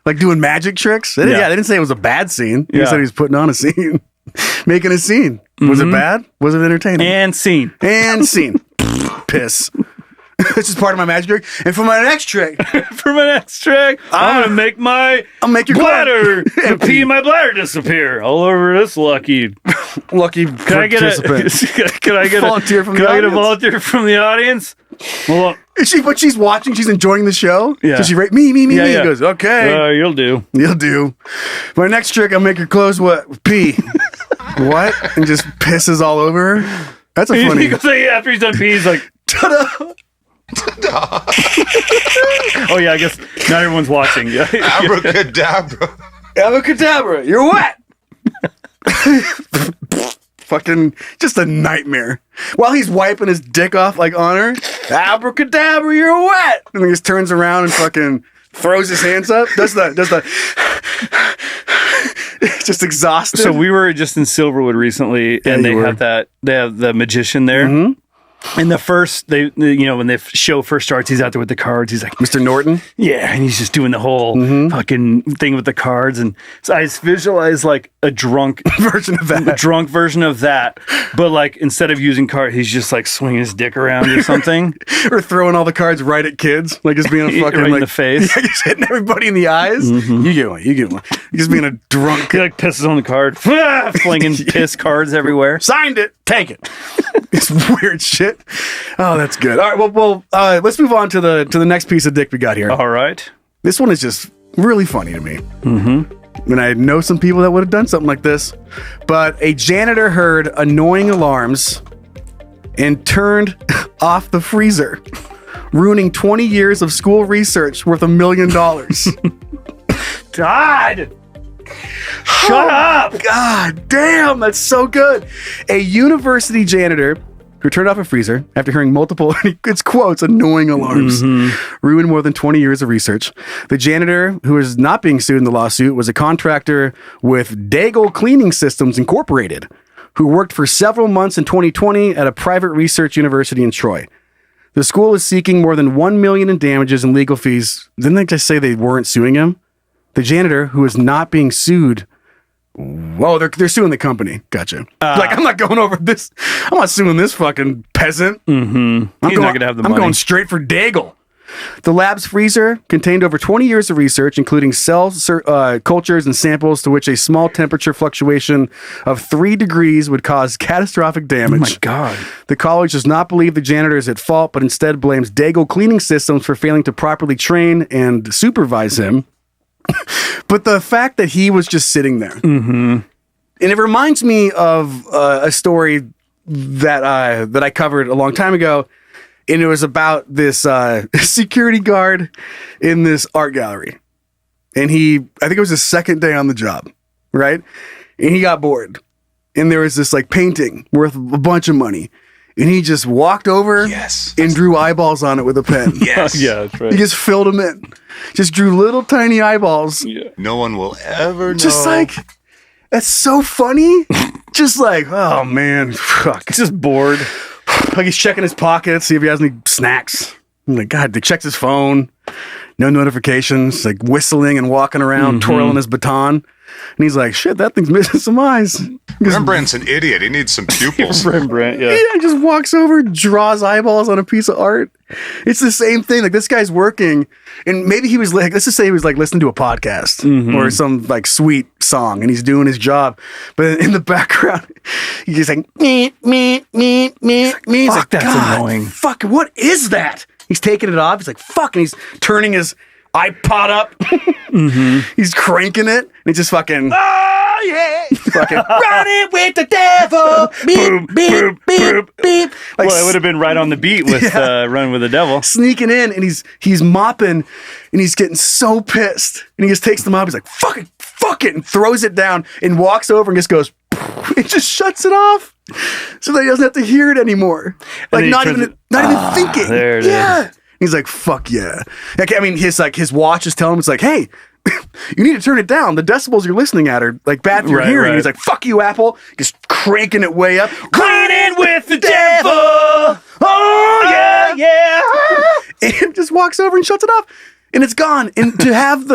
like doing magic tricks. They didn't say it was a bad scene. They said he was putting on a scene, making a scene. Was it bad? Was it entertaining? And scene. Piss. This is part of my magic trick. And for my next trick, I'm gonna make I'll make your bladder and pee in my bladder disappear all over this lucky participant. Can I get volunteer from the Can I get a audience? volunteer from the audience? Well, but she's watching. She's enjoying the show. Yeah. So she me. Yeah. He goes, okay. You'll do. My next trick, I'll make her clothes pee. What? And just pisses all over her. That's a funny. He goes, after he's done pee, he's like, ta-da! Oh yeah, I guess not everyone's watching. Yeah. Abracadabra, you're wet. Fucking just a nightmare. While he's wiping his dick off like on her, abracadabra, you're wet. And he just turns around and fucking throws his hands up. Does the just exhausted. So we were just in Silverwood recently, and they have the magician there. Mm-hmm. And the first, when the show first starts, he's out there with the cards. He's like, Mr. Norton? Yeah, and he's just doing the whole fucking thing with the cards. And so I just visualize like a drunk version of that. But like, instead of using cards, he's just like swinging his dick around or something. Or throwing all the cards right at kids. Like just being a fucking right in the face. Yeah, just hitting everybody in the eyes. Mm-hmm. You get one. Just being a drunk. He like pisses on the card. Flinging piss cards everywhere. Signed it. Take it. It's weird shit. Oh, that's good. All right, well, let's move on to the next piece of dick we got here. All right. This one is just really funny to me. Mm-hmm. And I know some people that would have done something like this. But a janitor heard annoying alarms and turned off the freezer, ruining 20 years of school research worth $1 million. God! Shut up! God damn, that's so good. A university janitor who turned off a freezer after hearing multiple, it's quotes, annoying alarms, ruined more than 20 years of research. The janitor, who is not being sued in the lawsuit, was a contractor with Daigle Cleaning Systems Incorporated, who worked for several months in 2020 at a private research university in Troy. The school is seeking more than $1 million in damages and legal fees. Didn't they just say they weren't suing him? The janitor, who is not being sued. Whoa, they're suing the company. Gotcha. I'm not going over this. I'm not suing this fucking peasant. Mm-hmm. He's not going to have the money. I'm going straight for Daigle. The lab's freezer contained over 20 years of research, including cell cultures and samples to which a small temperature fluctuation of 3 degrees would cause catastrophic damage. Oh my God. The college does not believe the janitor is at fault, but instead blames Daigle Cleaning Systems for failing to properly train and supervise him. But the fact that he was just sitting there, and it reminds me of a story that I covered a long time ago, and it was about this security guard in this art gallery, and I think it was his second day on the job, right? And he got bored, and there was this like painting worth a bunch of money. And he just walked over and drew eyeballs on it with a pen. Yeah, that's right. He just filled them in. Just drew little tiny eyeballs. Yeah. No one will ever know. Just like, that's so funny. Just like, oh man, fuck. He's just bored. Like he's checking his pockets, see if he has any snacks. I'm like, God, he checks his phone. No notifications. Like whistling and walking around, twirling his baton. And he's like, shit, that thing's missing some eyes. Rembrandt's an idiot. He needs some pupils. Rembrandt, yeah. He just walks over, draws eyeballs on a piece of art. It's the same thing. Like this guy's working, and maybe he was like, let's just say he was like listening to a podcast or some like sweet song, and he's doing his job. But in the background, he's just like, me. He's like, that's God, annoying. Fuck, what is that? He's taking it off. He's like, fuck, and he's turning his iPod up. He's cranking it, and he's just fucking, oh yeah. Fucking running with the devil. Beep, beep, beep, beep. Like, Well, it would have been right on the beat with Run with the Devil. sneaking in, and he's mopping, and he's getting so pissed, and he just takes the mop. He's like, fuck it, and throws it down, and walks over and just goes, it just shuts it off, so that he doesn't have to hear it anymore. Like not even thinking. There it is. He's like, fuck yeah. Like, I mean, his watch is telling him, it's like, hey, you need to turn it down. The decibels you're listening at are like bad for your hearing. Right. He's like, fuck you, Apple. Just cranking it way up. Running with the devil. Oh yeah. And just walks over and shuts it off. And it's gone. And to have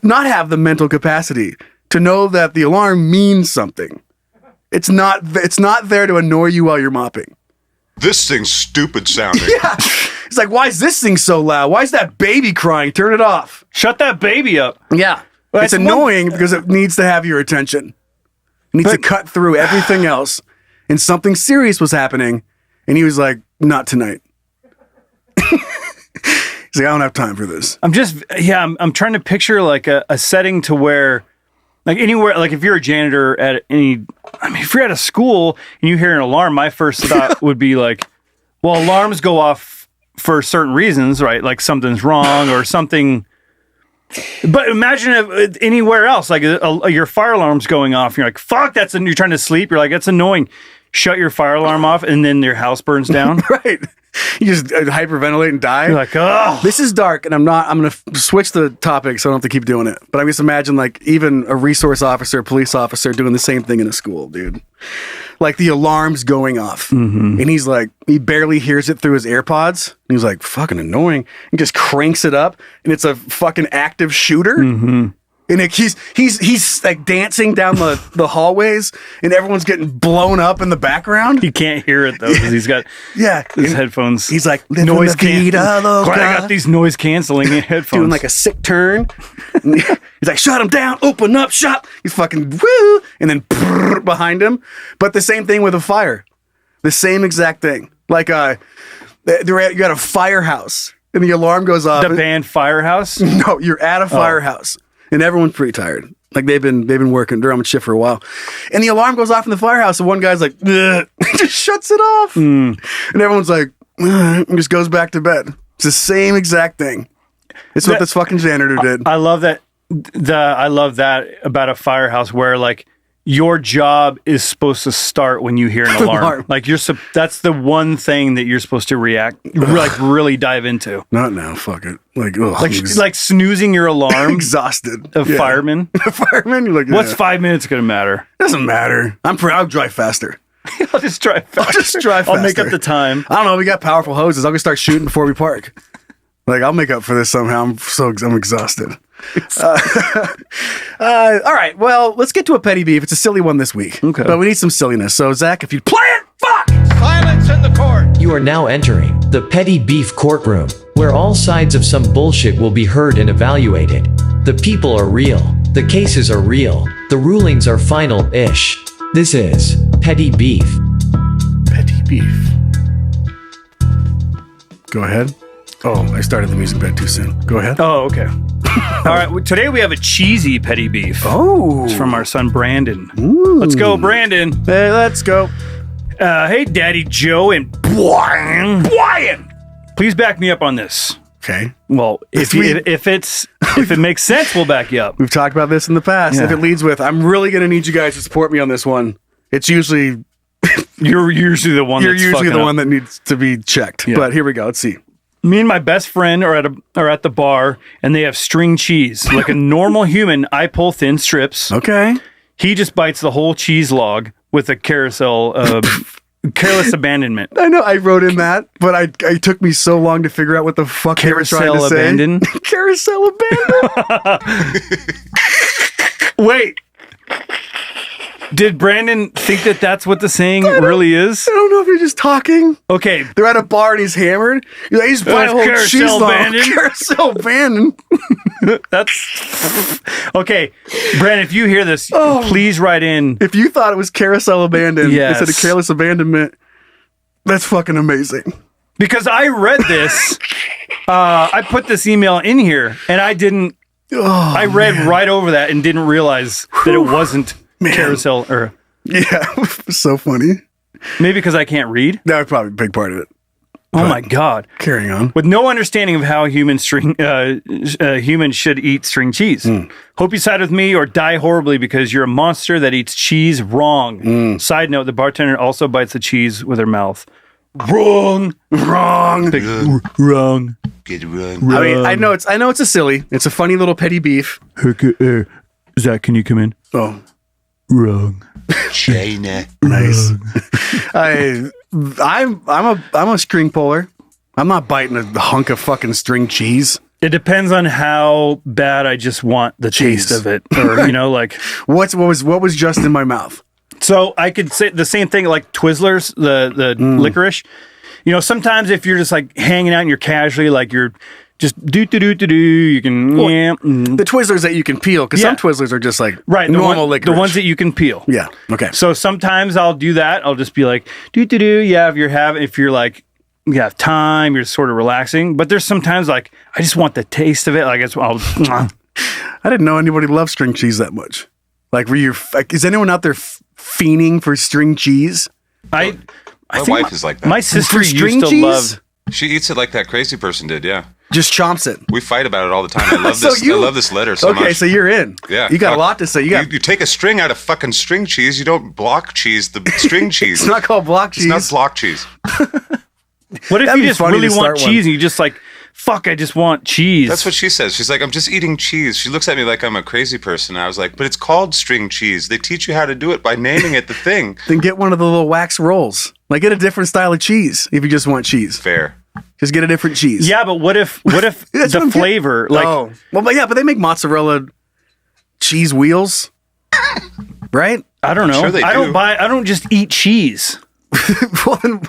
not have the mental capacity to know that the alarm means something. It's not there to annoy you while you're mopping. This thing's stupid sounding. Yeah. It's like, why is this thing so loud? Why is that baby crying? Turn it off. Shut that baby up. Yeah. Well, it's annoying because it needs to have your attention. It needs to cut through everything else. And something serious was happening. And he was like, not tonight. He's like, I don't have time for this. I'm trying to picture like a setting to where, like anywhere, like if you're a janitor at if you're at a school and you hear an alarm, my first thought would be like, well, alarms go off for certain reasons, right? Like something's wrong or something. But imagine if anywhere else, like your fire alarm's going off, and you're like, fuck, you're trying to sleep. You're like, that's annoying. Shut your fire alarm off, and then your house burns down. Right. You just hyperventilate and die. You're like, oh. This is dark, and I'm going to switch the topic so I don't have to keep doing it. But I just imagine, like, even a resource officer, police officer doing the same thing in a school, dude. Like, the alarm's going off. And he's like, he barely hears it through his AirPods. And he's like, fucking annoying. And just cranks it up, and it's a fucking active shooter. And like he's like dancing down the hallways, and everyone's getting blown up in the background. You can't hear it though because he's got his headphones. He's like noise canceling. I got these noise canceling headphones. Doing like a sick turn. He's like, shut him down, open up shop. He's fucking woo, and then behind him. But the same thing with a fire. The same exact thing. Like you got a firehouse, and the alarm goes off. The band Firehouse? No, you're at a firehouse. And everyone's pretty tired. Like they've been working. They're on shift for a while. And the alarm goes off in the firehouse, and one guy's like, just shuts it off. And everyone's like, and just goes back to bed. It's the same exact thing. It's what this fucking janitor did. I love that. I love that about a firehouse where like your job is supposed to start when you hear an alarm. Like that's the one thing that you're supposed to really dive into. Not now. Fuck it. Like snoozing your alarm. Exhausted. A fireman. A fireman. You're like, what's 5 minutes going to matter? Doesn't matter. I'll drive faster. I'll just drive faster. I'll make up the time. I don't know. We got powerful hoses. I'll just start shooting before we park. Like, I'll make up for this somehow. I'm exhausted. All right. Well, let's get to a petty beef. It's a silly one this week. Okay. But we need some silliness. So, Zach, if you'd play it, fuck! Silence in the court. You are now entering the petty beef courtroom, where all sides of some bullshit will be heard and evaluated. The people are real. The cases are real. The rulings are final-ish. This is petty beef. Petty beef. Go ahead. Oh, I started the music bed too soon. Go ahead. Oh, okay. All right. Today we have a cheesy petty beef. Oh. It's from our son, Brandon. Ooh. Let's go, Brandon. Hey, let's go. Hey, Daddy Joe and Bryan. Please back me up on this. Okay. Well, if it makes sense, we'll back you up. We've talked about this in the past. Yeah. If it leads with, I'm really going to need you guys to support me on this one. It's usually... You're usually the one that needs to be checked. Yeah. But here we go. Let's see. Me and my best friend are at the bar, and they have string cheese. Like a normal human, I pull thin strips. Okay. He just bites the whole cheese log with a careless abandonment. I know I wrote in that, but it took me so long to figure out what the fuck they were trying to say. Abandon? Carousel abandon. Wait. Did Brandon think that that's what the saying really is? I don't know if you're just talking. Okay. They're at a bar and he's hammered. He's playing a whole cheese log. Carousel abandon. That's okay. Brandon, if you hear this, please write in. If you thought it was carousel abandon Yes. instead of careless abandonment, that's fucking amazing. Because I read this, I put this email in here, and I didn't. I read right over that and didn't realize that it wasn't carousel, or Yeah, so funny. maybe because I can't read. That was probably a big part of it. Oh my God. Carrying on. With no understanding of how humans should eat string cheese. Hope you side with me or die horribly because you're a monster that eats cheese wrong. Side note, the bartender also bites the cheese with her mouth. Wrong. Big, wrong. Get run. I mean, I know it's a funny little petty beef. Zach, can you come in? Oh, Wrong. China. nice. I'm a string puller. I'm not biting a hunk of fucking string cheese. It depends on how bad I just want the taste Cheese. of it, or like. What was just in my mouth? So I could say the same thing like Twizzlers, the licorice. Sometimes if you're just like hanging out and you're casually like you're just you can The Twizzlers that you can peel, because some Twizzlers are just like normal licorice. the ones that you can peel. Yeah. Okay. So sometimes I'll do that. I'll just be like yeah. If you're like you have time, you're sort of relaxing. But there's sometimes like I just want the taste of it. Like I didn't know anybody loved string cheese that much. Like, is anyone out there fiending for string cheese? My wife is like that. My sister For used string to cheese? love. She eats it like that crazy person did. Yeah. Just chomps it. We fight about it all the time. I love So this. you- I love this letter so much. Okay, so you're in. Yeah, You got a fuck. lot to say. You take a string out of fucking string cheese. You don't block cheese the string cheese. It's not called block cheese. It's not block cheese. What if That'd you be just funny really to want start one. cheese and you just like, fuck, I just want cheese. That's what she says. She's like, I'm just eating cheese. She looks at me like I'm a crazy person. I was like, but it's called string cheese. They teach you how to do it by naming it the thing. Then get one of the little wax rolls. Like, get a different style of cheese if you just want cheese. Fair. Just get a different cheese. Yeah, but what if That's what the I'm flavor like Oh. Well, but they make mozzarella cheese wheels. Right? I don't know. Sure they I do. don't just eat cheese. Well, then,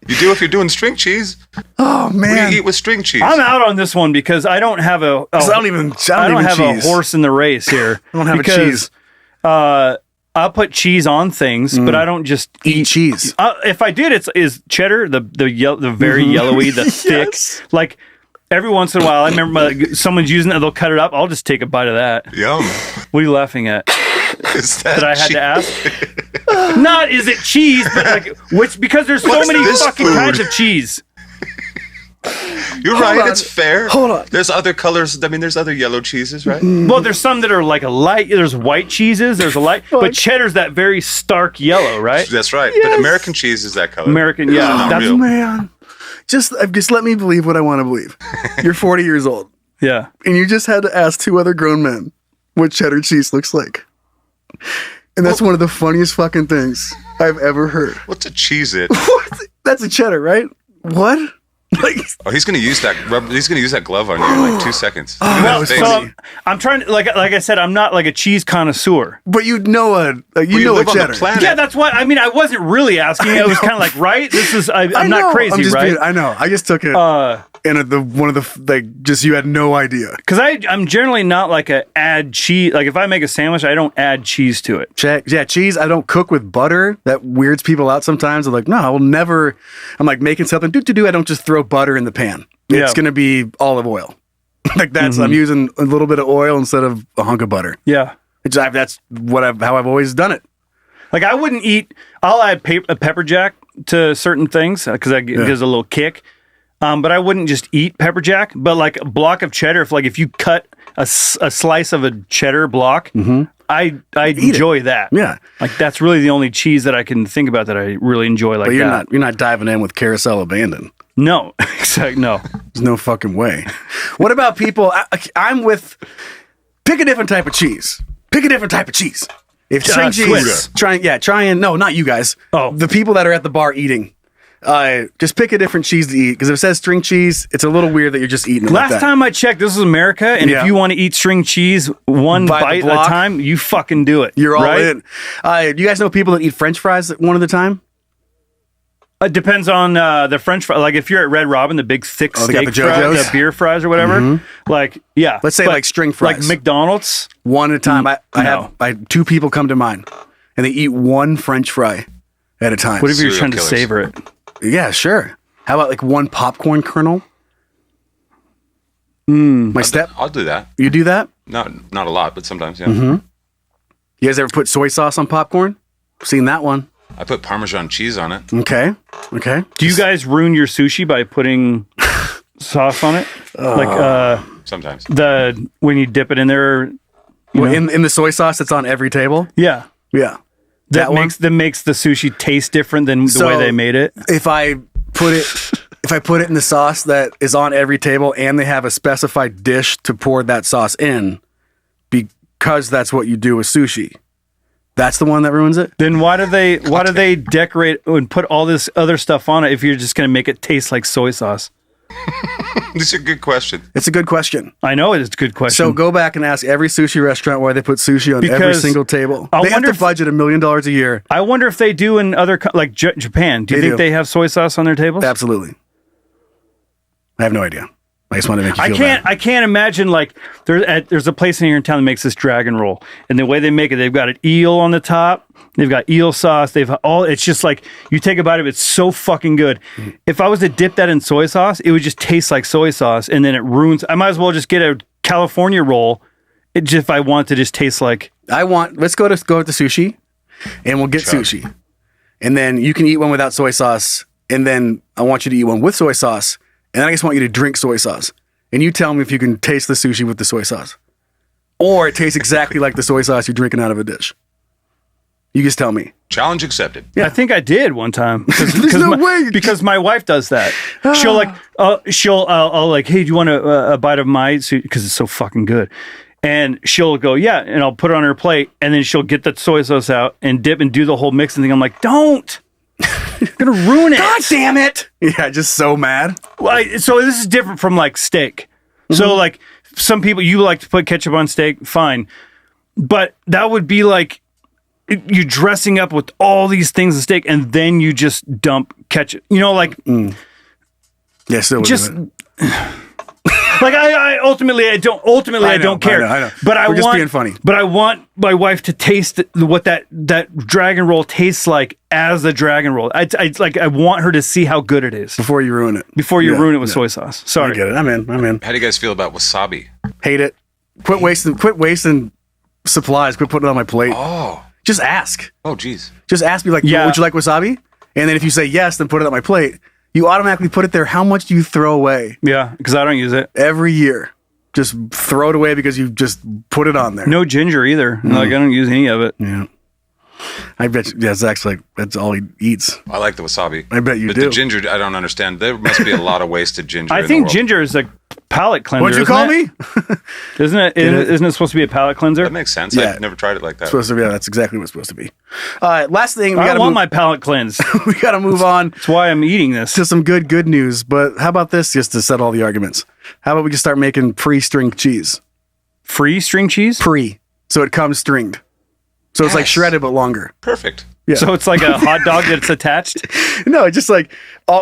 You do if you're doing string cheese. oh, What do man. you eat with string cheese? I'm out on this one because I don't have a 'Cause I don't even have cheese. a horse in the race here. I don't have a because, cheese. I'll put cheese on things, but I don't just Eat cheese. If I did, is cheddar the very yellowy, the thick. Like every once in a while, I remember someone's using it. They'll cut it up. I'll just take a bite of that. Yum. What are you laughing at? Is that That I had cheese? to ask. Not is it cheese, but like because there's so What's many this fucking food? kinds of cheese. You're Hold right. on. It's fair. Hold on. There's other colors. I mean, there's other yellow cheeses, right? Well, there's some that are like a light. There's white cheeses. There's a light, but cheddar's that very stark yellow, right? That's right. But American cheese is that color. American, yeah. Not That's real. Man. Just let me believe what I want to believe. You're 40 years old, yeah. and you just had to ask two other grown men what cheddar cheese looks like. And that's one of the funniest fucking things I've ever heard. What's a cheese it? What? That's a cheddar, right? What? Like, Oh, he's gonna use that. He's gonna use that glove on you in like 2 seconds. that was Face. funny. I'm trying to like I said, I'm not like a cheese connoisseur. but you know Well, you know a live on cheddar. the planet. Yeah, that's why. I mean, I wasn't really asking. It was kind of like, right? This is. I'm I know. not crazy, I'm just right? I know. I just took it. And just you had no idea. Because I'm generally not like a add cheese. Like if I make a sandwich, I don't add cheese to it. Yeah, cheese. I don't cook with butter. That weirds people out sometimes. They're like, no, I will never. I'm like making something. I don't just throw butter in the pan. Yeah. It's gonna be olive oil. Like I'm using a little bit of oil instead of a hunk of butter. Yeah. That's how I've always done it. Like I wouldn't eat. I'll add a pepper jack to certain things because it gives a little kick. But I wouldn't just eat pepper jack. But like a block of cheddar, if you cut a slice of a cheddar block, I enjoy that. Yeah. Like that's really the only cheese that I can think about that I really enjoy like But that. you're not diving in with carousel abandon. No, exactly. No. There's no fucking way. What about people? I'm with. Pick a different type of cheese. Pick a different type of cheese. If string cheese, Swiss. try and no, not you guys. Oh. The people that are at the bar eating. Just pick a different cheese to eat because if it says string cheese, it's a little weird that you're just eating it. like Last that. time I checked, this was America, and Yeah. if you want to eat string cheese one By the bite at a block. time, you fucking do it. You're all right? in. Do you guys know people that eat French fries one at a time? It depends on the French fry. Like if you're at Red Robin, the big thick Oh, they got steak the fries, JoJo's? the beer fries or whatever. Like yeah, Let's say But like string fries. like McDonald's. One at a time. I no. have two people come to mind, and they eat one French fry at a time. What if you're Serial trying to killers. savor it? Yeah, sure. How about like one popcorn kernel? My step. I'll do that. You do that? Not a lot, but sometimes, yeah. You guys ever put soy sauce on popcorn? Seen that one. I put Parmesan cheese on it. Okay. Do you guys ruin your sushi by putting sauce on it? Sometimes. When you dip it in there, in the soy sauce that's on every table? Yeah. That makes the sushi taste different than the way they made it. If I put it in the sauce that is on every table and they have a specified dish to pour that sauce in, because that's what you do with sushi. That's the one that ruins it? Then why do they decorate and put all this other stuff on it if you're just going to make it taste like soy sauce? This is a good question. It's a good question. I know it is a good question. So go back and ask every sushi restaurant why they put sushi on every single table. They have to budget $1 million a year. I wonder if they do in other like Japan. Do you think they have soy sauce on their tables? Absolutely. I have no idea. I just want to make you feel bad. I can't imagine like there's a place in here in town that makes this dragon roll, and the way they make it, they've got an eel on the top, they've got eel sauce, it's just like you take a bite of it, it's so fucking good. If I was to dip that in soy sauce, it would just taste like soy sauce, and then it ruins. I might as well just get a California roll. If I want to just taste like let's go with the sushi, and we'll get sushi, and then you can eat one without soy sauce, and then I want you to eat one with soy sauce. And I just want you to drink soy sauce. And you tell me if you can taste the sushi with the soy sauce. Or it tastes exactly like the soy sauce you're drinking out of a dish. You just tell me. Challenge accepted. Yeah. I think I did one time. There's no way. Because my wife does that. I'll like, hey, do you want a bite of my sushi? Because it's so fucking good. And she'll go, yeah. And I'll put it on her plate. And then she'll get the soy sauce out and dip and do the whole mixing thing. I'm like, don't. You're gonna ruin it. God damn it. Yeah, just so mad. So this is different from like steak. So like some people, you like to put ketchup on steak, fine. But that would be like you dressing up with all these things of steak and then you just dump ketchup. You know, like yeah, still just like I don't care. I know. But We're just being funny. But I want my wife to taste what that dragon roll tastes like as the dragon roll. I want her to see how good it is before you ruin it. Before you ruin it with soy sauce. Sorry. I get it. I'm in. How do you guys feel about wasabi? Hate it. Quit wasting supplies. Quit putting it on my plate. Oh. Just ask. Oh, geez. Just ask me like, would you like wasabi? And then if you say yes, then put it on my plate. You automatically put it there. How much do you throw away? Yeah, because I don't use it. Every year. Just throw it away because you just put it on there. No ginger either. Like, I don't use any of it. Yeah. I bet you, yeah, Zach's like, that's all he eats. I like the wasabi. I bet you but do. The ginger, I don't understand. There must be a lot of wasted ginger I in the think world. ginger is a palate cleanser. What'd you call me? Isn't it? Isn't it supposed to be a palate cleanser? That makes sense. Yeah. I've never tried it like that. Supposed to be, yeah, that's exactly what it's supposed to be. Last thing, I don't want my palate cleansed. We got to move on. That's why I'm eating this. To some good news. But how about this just to settle all the arguments? How about we just start making pre-string cheese? Free string cheese? Pre. So it comes stringed. So it's like shredded but longer. Perfect. Yeah. So it's like a hot dog that's attached? No, it's just like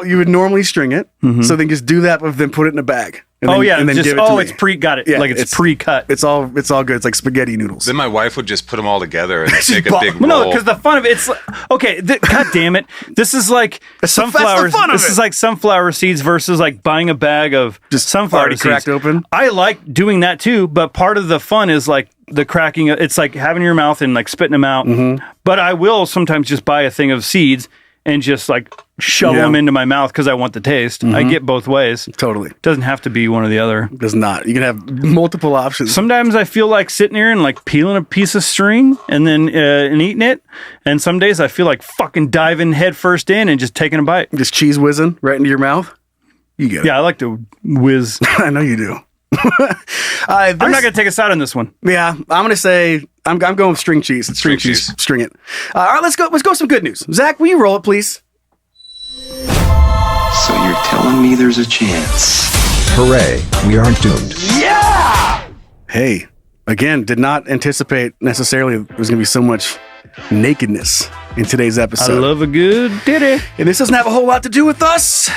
you would normally string it. So then just do that, but then put it in a bag. And then, and then just, give it to me. it's got it. Yeah, like it's pre-cut. It's all good. It's like spaghetti noodles. Then my wife would just put them all together and make a big roll. No, because the fun of it, it's like, okay, god damn it. This is like sunflower. This is like sunflower seeds versus like buying a bag of just sunflower already seeds. Cracked open. I like doing that too, but part of the fun is like the cracking. It's like having your mouth and like spitting them out. But I will sometimes just buy a thing of seeds and just like shove them into my mouth because I want the taste. I get both ways. Totally. Doesn't have to be one or the other. Does not. You can have multiple options. Sometimes I feel like sitting here and like peeling a piece of string and then and eating it. And some days I feel like fucking diving head first in and just taking a bite. Just cheese whizzing right into your mouth. You get it. Yeah, I like to whiz. I know you do. I'm not going to take a side on this one. Yeah, I'm going to say I'm going with string cheese. String cheese. String it. All right, let's go with some good news. Zach, will you roll it, please? So you're telling me there's a chance? Hooray, we aren't doomed. Yeah! Hey, again, did not anticipate necessarily there was going to be so much nakedness in today's episode. I love a good ditty. And this doesn't have a whole lot to do with us,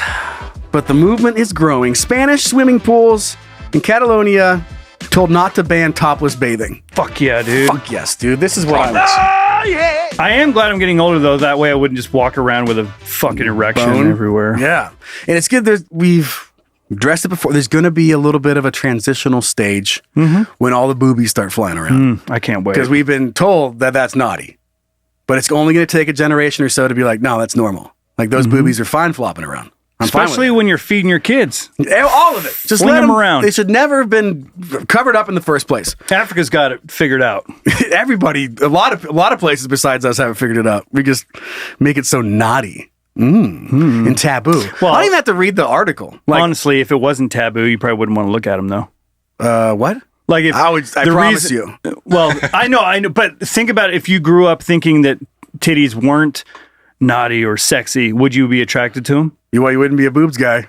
but the movement is growing. Spanish swimming pools in Catalonia told not to ban topless bathing. Fuck yeah, dude. Fuck yes, dude. This is what yeah. I am glad I'm getting older, though. That way I wouldn't just walk around with a fucking erection everywhere. Yeah. And it's good that we've Dress it before. There's going to be a little bit of a transitional stage when all the boobies start flying around. I can't wait. Because we've been told that that's naughty. But it's only going to take a generation or so to be like, no, that's normal. Like those boobies are fine flopping around. Especially when you're feeding your kids. All of it. Just Fling let them around. They should never have been covered up in the first place. Africa's got it figured out. Everybody, a lot of places besides us haven't figured it out. We just make it so naughty and taboo. Well, I don't even have to read the article. Like, honestly, if it wasn't taboo, you probably wouldn't want to look at them, though. What? Like if I promise you. Well, I know, but think about it. If you grew up thinking that titties weren't naughty or sexy, would you be attracted to them? You wouldn't be a boobs guy,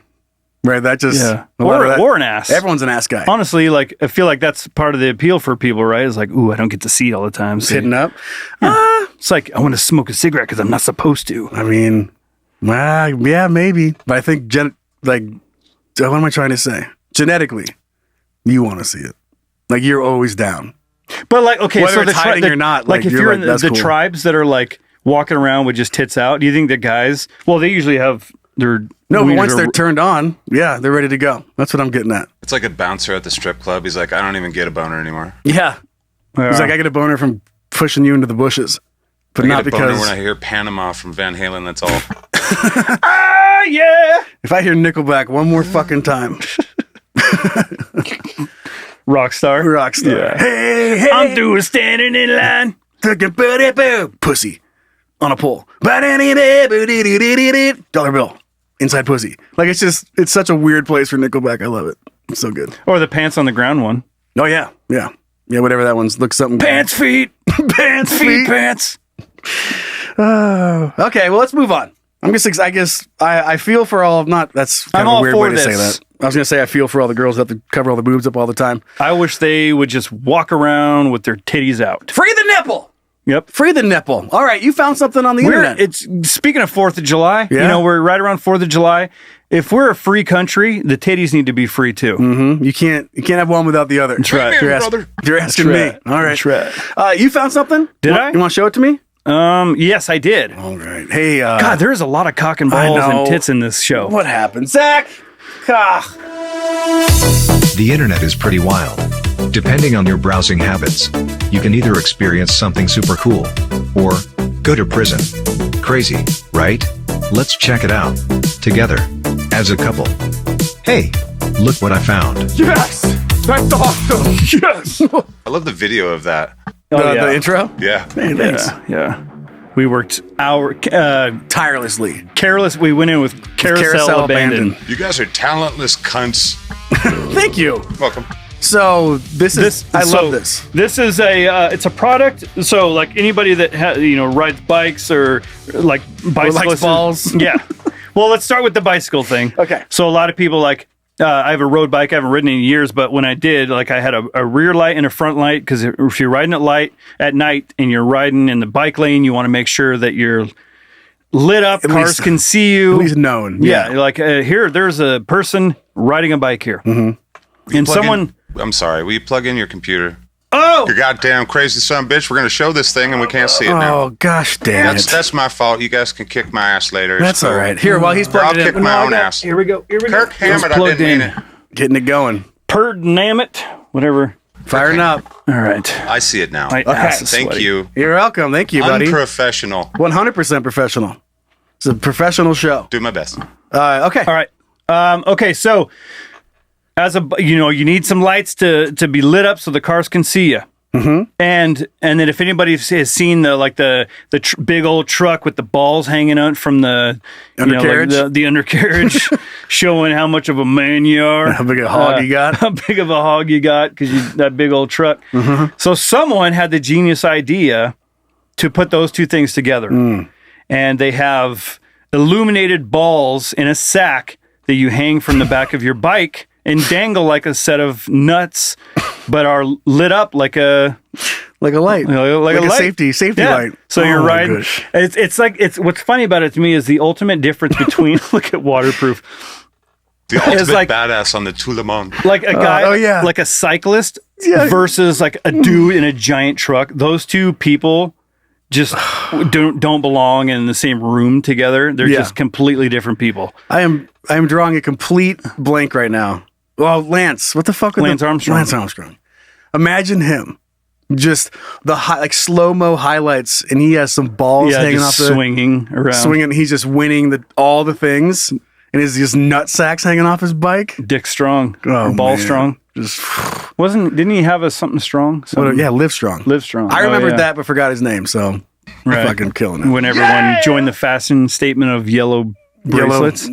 right? That just or an ass. Everyone's an ass guy. Honestly, like I feel like that's part of the appeal for people, right? It's like, ooh, I don't get to see it all the time. So, hitting up. Yeah. It's like I want to smoke a cigarette because I'm not supposed to. I mean, yeah, maybe, but I think what am I trying to say? Genetically, you want to see it. Like you're always down. But like, okay, whether so it's hiding or not, like if you're in the cool. Tribes that are like walking around with just tits out, do you think the guys? Well, they usually have their but once they're turned on, yeah, they're ready to go. That's what I'm getting at. It's like a bouncer at the strip club. He's like, I don't even get a boner anymore. Yeah, he's like, I get a boner from pushing you into the bushes, but not because boner when I hear Panama from Van Halen. That's all. Yeah. If I hear Nickelback one more fucking time. Rockstar. Yeah. Hey, I'm doing standing in line. Pussy on a pole. Dollar bill inside pussy. Like it's such a weird place for Nickelback. I love it. It's so good. Or the pants on the ground one. Oh yeah. Whatever that one's. Looks something. Pants feet. Pants feet. Pants. Okay. Well, let's move on. I guess I feel for all. That's kind of a weird way to say that. I was going to say I feel for all the girls that have to cover all the boobs up all the time. I wish they would just walk around with their titties out. Free the nipple! Yep. Free the nipple. All right, you found something on the internet. It's speaking of 4th of July, we're right around 4th of July. If we're a free country, the titties need to be free too. Mm-hmm. You can't have one without the other. That's right. You're asking me. All right. That's right. You found something? Did I? You want to show it to me? Yes, I did. All right. Hey, God, there's a lot of cock and balls and tits in this show. What happened, Zach? The internet is pretty wild. Depending on your browsing habits, you can either experience something super cool or go to prison. Crazy, right? Let's check it out together as a couple. Hey, look what I found. Yes! That's awesome! Yes! I love the video of that. The intro? Yeah. Hey, thanks. Yeah. We worked tirelessly. We went in with carousel abandoned. You guys are talentless cunts. Thank you. Welcome. So I love this. This is it's a product. So like anybody that rides bikes or like bicycles, or likes balls. Yeah. Well, let's start with the bicycle thing. Okay. So a lot of people like. I have a road bike. I haven't ridden in years, but when I did, like I had a rear light and a front light because if you're riding at night and you're riding in the bike lane, you want to make sure that you're lit up. Cars can see you. At least known. Yeah. Like there's a person riding a bike here. Mm-hmm. And I'm sorry. Will you plug in your computer? Oh! You goddamn crazy son of a bitch. We're going to show this thing and we can't see it now. Oh, gosh damn it. That's my fault. You guys can kick my ass later. That's all right. Here, while he's plugging it in. I'll kick my own ass. Here we go. Kirk Hammett, I didn't mean it. Getting it going. Perdnamit. Whatever. Firing up. All right. I see it now. Thank you. You're welcome. Thank you, buddy. Unprofessional. 100% professional. It's a professional show. Do my best. Okay. All right. Okay, so as you need some lights to be lit up so the cars can see you. Mm-hmm. And then if anybody has seen the big old truck with the balls hanging out from the undercarriage, the undercarriage, showing how much of a man you are, how big a hog you got, how big of a hog you got because that big old truck. Mm-hmm. So someone had the genius idea to put those two things together, and they have illuminated balls in a sack that you hang from the back of your bike and dangle like a set of nuts. But are lit up like a light, like a light. safety light. So you're riding. It's what's funny about it to me is the ultimate difference between look at waterproof. The ultimate badass on the Toulemont. Like a guy, like a cyclist versus like a dude in a giant truck. Those two people just don't belong in the same room together. They're just completely different people. I am drawing a complete blank right now. Well, Lance, what the fuck? Lance Armstrong. Lance Armstrong. Imagine him. Just the slow-mo highlights, and he has some balls hanging off the swinging around. Swinging, he's just winning all the things, and his just nut sacks hanging off his bike. Dick Strong, or Ball Strong. Just didn't he have something strong? Live Strong. Live Strong. I remembered that, but forgot his name. So fucking killing it. When everyone joined the fashion statement of yellow bracelets.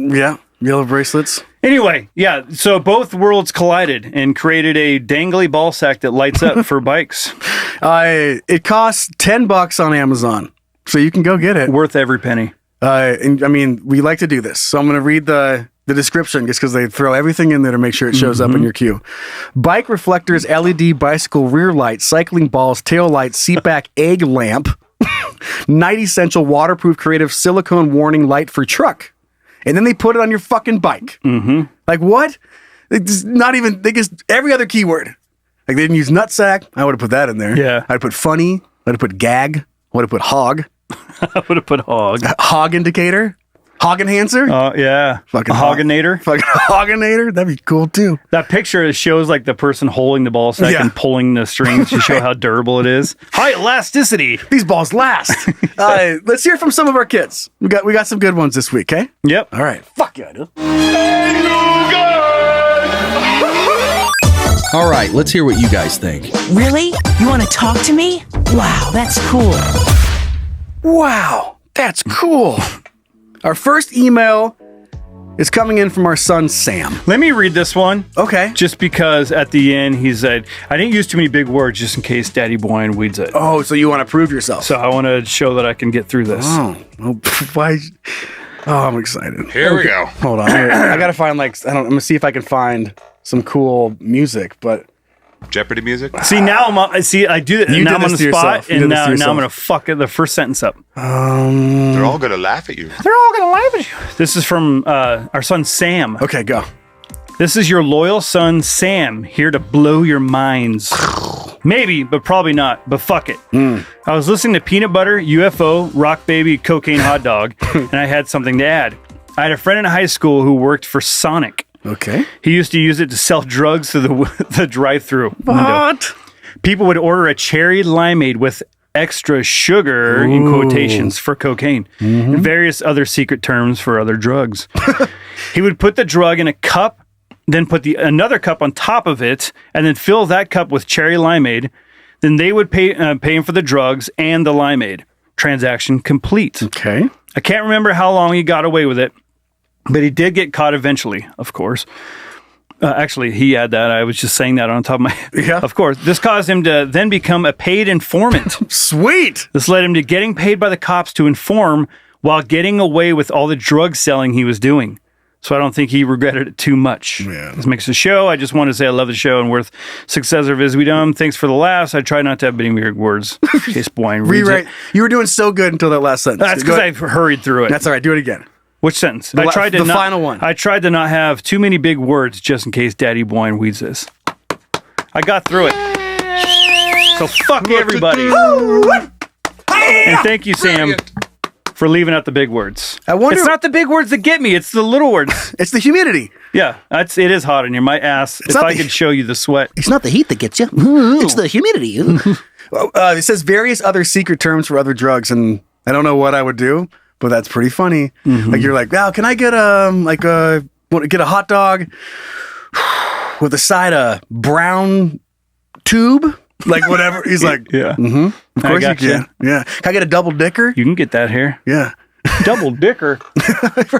Yellow bracelets. Anyway, so both worlds collided and created a dangly ball sack that lights up for bikes. It costs $10 on Amazon, so you can go get it. Worth every penny. And I mean, we like to do this, so I'm going to read the description just because they throw everything in there to make sure it shows up in your queue. Bike reflectors, LED bicycle rear light, cycling balls, tail light, seat back egg lamp, night essential waterproof creative silicone warning light for truck. And then they put it on your fucking bike. Mm-hmm. Like what? It's not even, they just, every other keyword. Like they didn't use nutsack. I would have put that in there. Yeah. I'd put funny. I'd have put gag. I would have put hog. I would have put hog. Hog indicator. Hog enhancer. Oh, yeah. Fucking Hoginator. Fucking hoginator. That'd be cool too. That picture shows like the person holding the ball sack and pulling the strings to show how durable it is. High elasticity. These balls last. Let's hear from some of our kids. We got some good ones this week, okay? Yep. All right. Fuck yeah, dude. All right, let's hear what you guys think. Really? You want to talk to me? Wow, that's cool. Wow, that's cool. Our first email is coming in from our son, Sam. Let me read this one. Okay. Just because at the end he said, I didn't use too many big words just in case Daddy Bryan weeds it. Oh, so you want to prove yourself. So I want to show that I can get through this. Oh, why? Oh, I'm excited. Here we go. Hold on. I got to find I'm going to see if I can find some cool music, but... Jeopardy music? See, now I do it, and now I'm on the spot, and now I'm going to fuck the first sentence up. They're all going to laugh at you. They're all going to laugh at you. This is from our son, Sam. Okay, go. This is your loyal son, Sam, here to blow your minds. Maybe, but probably not, but fuck it. I was listening to Peanut Butter, UFO, Rock Baby, Cocaine Hot Dog, and I had something to add. I had a friend in high school who worked for Sonic. Okay. He used to use it to sell drugs through the drive-through window. People would order a cherry limeade with extra sugar, in quotations, for cocaine, and various other secret terms for other drugs. He would put the drug in a cup, then put another cup on top of it, and then fill that cup with cherry limeade. Then they would pay him for the drugs and the limeade. Transaction complete. Okay. I can't remember how long he got away with it, but he did get caught eventually, of course. Actually, he had that. I was just saying that on top of my head. Yeah. Of course. This caused him to then become a paid informant. Sweet. This led him to getting paid by the cops to inform while getting away with all the drug selling he was doing. So I don't think he regretted it too much. Yeah. This makes the show. I just want to say I love the show and worth success or we dumb. Thanks for the laughs. I try not to have any weird words. In case Bryan reads it. You were doing so good until that last sentence. That's because I hurried through it. That's all right. Do it again. Which sentence? The final one. I tried to not have too many big words just in case Daddy Bryan weeds this. I got through it. So fuck everybody. And thank you, Sam, for leaving out the big words. It's not the big words that get me. It's the little words. It's the humidity. Yeah, it is hot in here. My ass. If I could show you the sweat. It's not the heat that gets you. It's the humidity. It says various other secret terms for other drugs, and I don't know what I would do. But that's pretty funny. Like you're like, wow, can I get get a hot dog with a side of brown tube? Like whatever. He's like, yeah. Of course you can. Yeah. Can I get a double dicker? You can get that here. Yeah. Double dicker.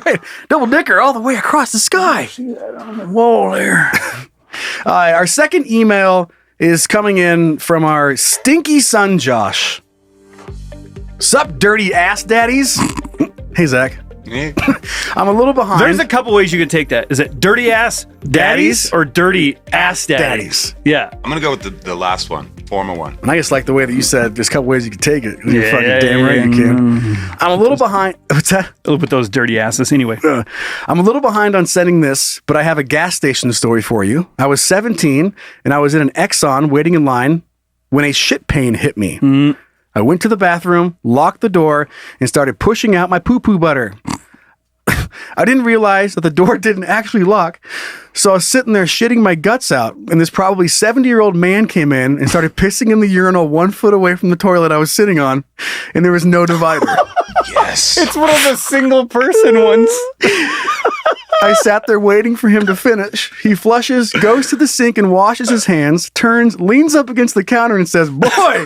Right. Double dicker all the way across the sky. See that on the wall there. Our second email is coming in from our stinky son, Josh. Sup, dirty ass daddies? Hey, Zach. I'm a little behind. There's a couple ways you could take that. Is it dirty ass daddies or dirty ass daddies? Yeah. I'm going to go with the last one, former one. And I just like the way that you said there's a couple ways you could take it. You're fucking damn right you can. I'm a little behind. What's that? A little bit those dirty asses. Anyway. I'm a little behind on sending this, but I have a gas station story for you. I was 17 and I was in an Exxon waiting in line when a shit pain hit me. I went to the bathroom, locked the door, and started pushing out my poo-poo butter. I didn't realize that the door didn't actually lock, so I was sitting there shitting my guts out, and this probably 70-year-old man came in and started pissing in the urinal 1 foot away from the toilet I was sitting on, and there was no divider. Yes. It's one of the single person ones. I sat there waiting for him to finish. He flushes, goes to the sink and washes his hands, turns, leans up against the counter and says, "Boy!"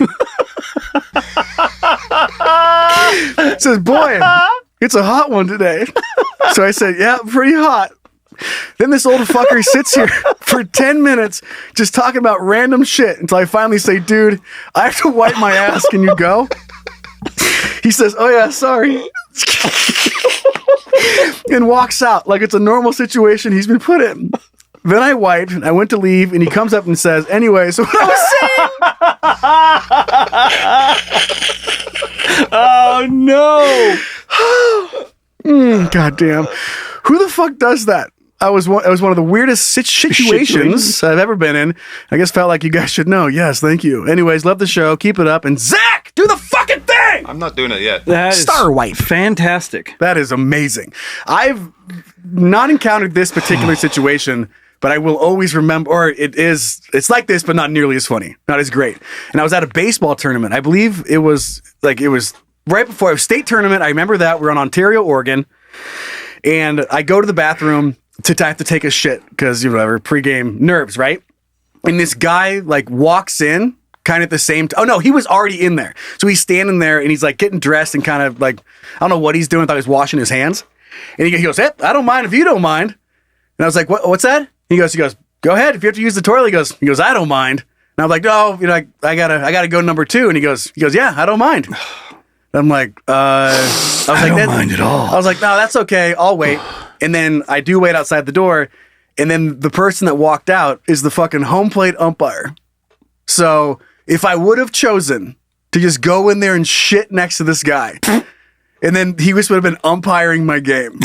Says, "Boy, it's a hot one today." So I said, "Yeah, pretty hot." Then this old fucker sits here for 10 minutes just talking about random shit until I finally say, "Dude, I have to wipe my ass. Can you go?" He says, "Oh yeah, sorry." And walks out like it's a normal situation he's been put in. Then I wiped, I went to leave, and he comes up and says, "Anyway, so what I was saying." Oh no. God damn. Who the fuck does that? It was one of the weirdest situations I've ever been in. I guess felt like you guys should know. Yes, thank you. Anyways, love the show. Keep it up. And Zach, do the fucking thing! I'm not doing it yet. That Star wife. Fantastic. That is amazing. I've not encountered this particular situation, but I will always remember, or it's like this, but not nearly as funny. Not as great. And I was at a baseball tournament. I believe it was right before a state tournament. I remember that. We're in Ontario, Oregon. And I go to the bathroom to have to take a shit because, whatever, pregame nerves, right? And this guy walks in kind of at the same time. Oh no, he was already in there. So he's standing there and he's getting dressed and kind of I don't know what he's doing. I thought he was washing his hands. And he goes, "Hey, I don't mind if you don't mind." And I was like, "What's that?" He goes, "Go ahead. If you have to use the toilet," he goes, "I don't mind." And I'm like, "No, I gotta go number 2. And he goes, "Yeah, I don't mind." And I'm like, I don't mind at all. I was like, "No, that's okay. I'll wait." And then I do wait outside the door. And then the person that walked out is the fucking home plate umpire. So if I would have chosen to just go in there and shit next to this guy, and then he would have been umpiring my game.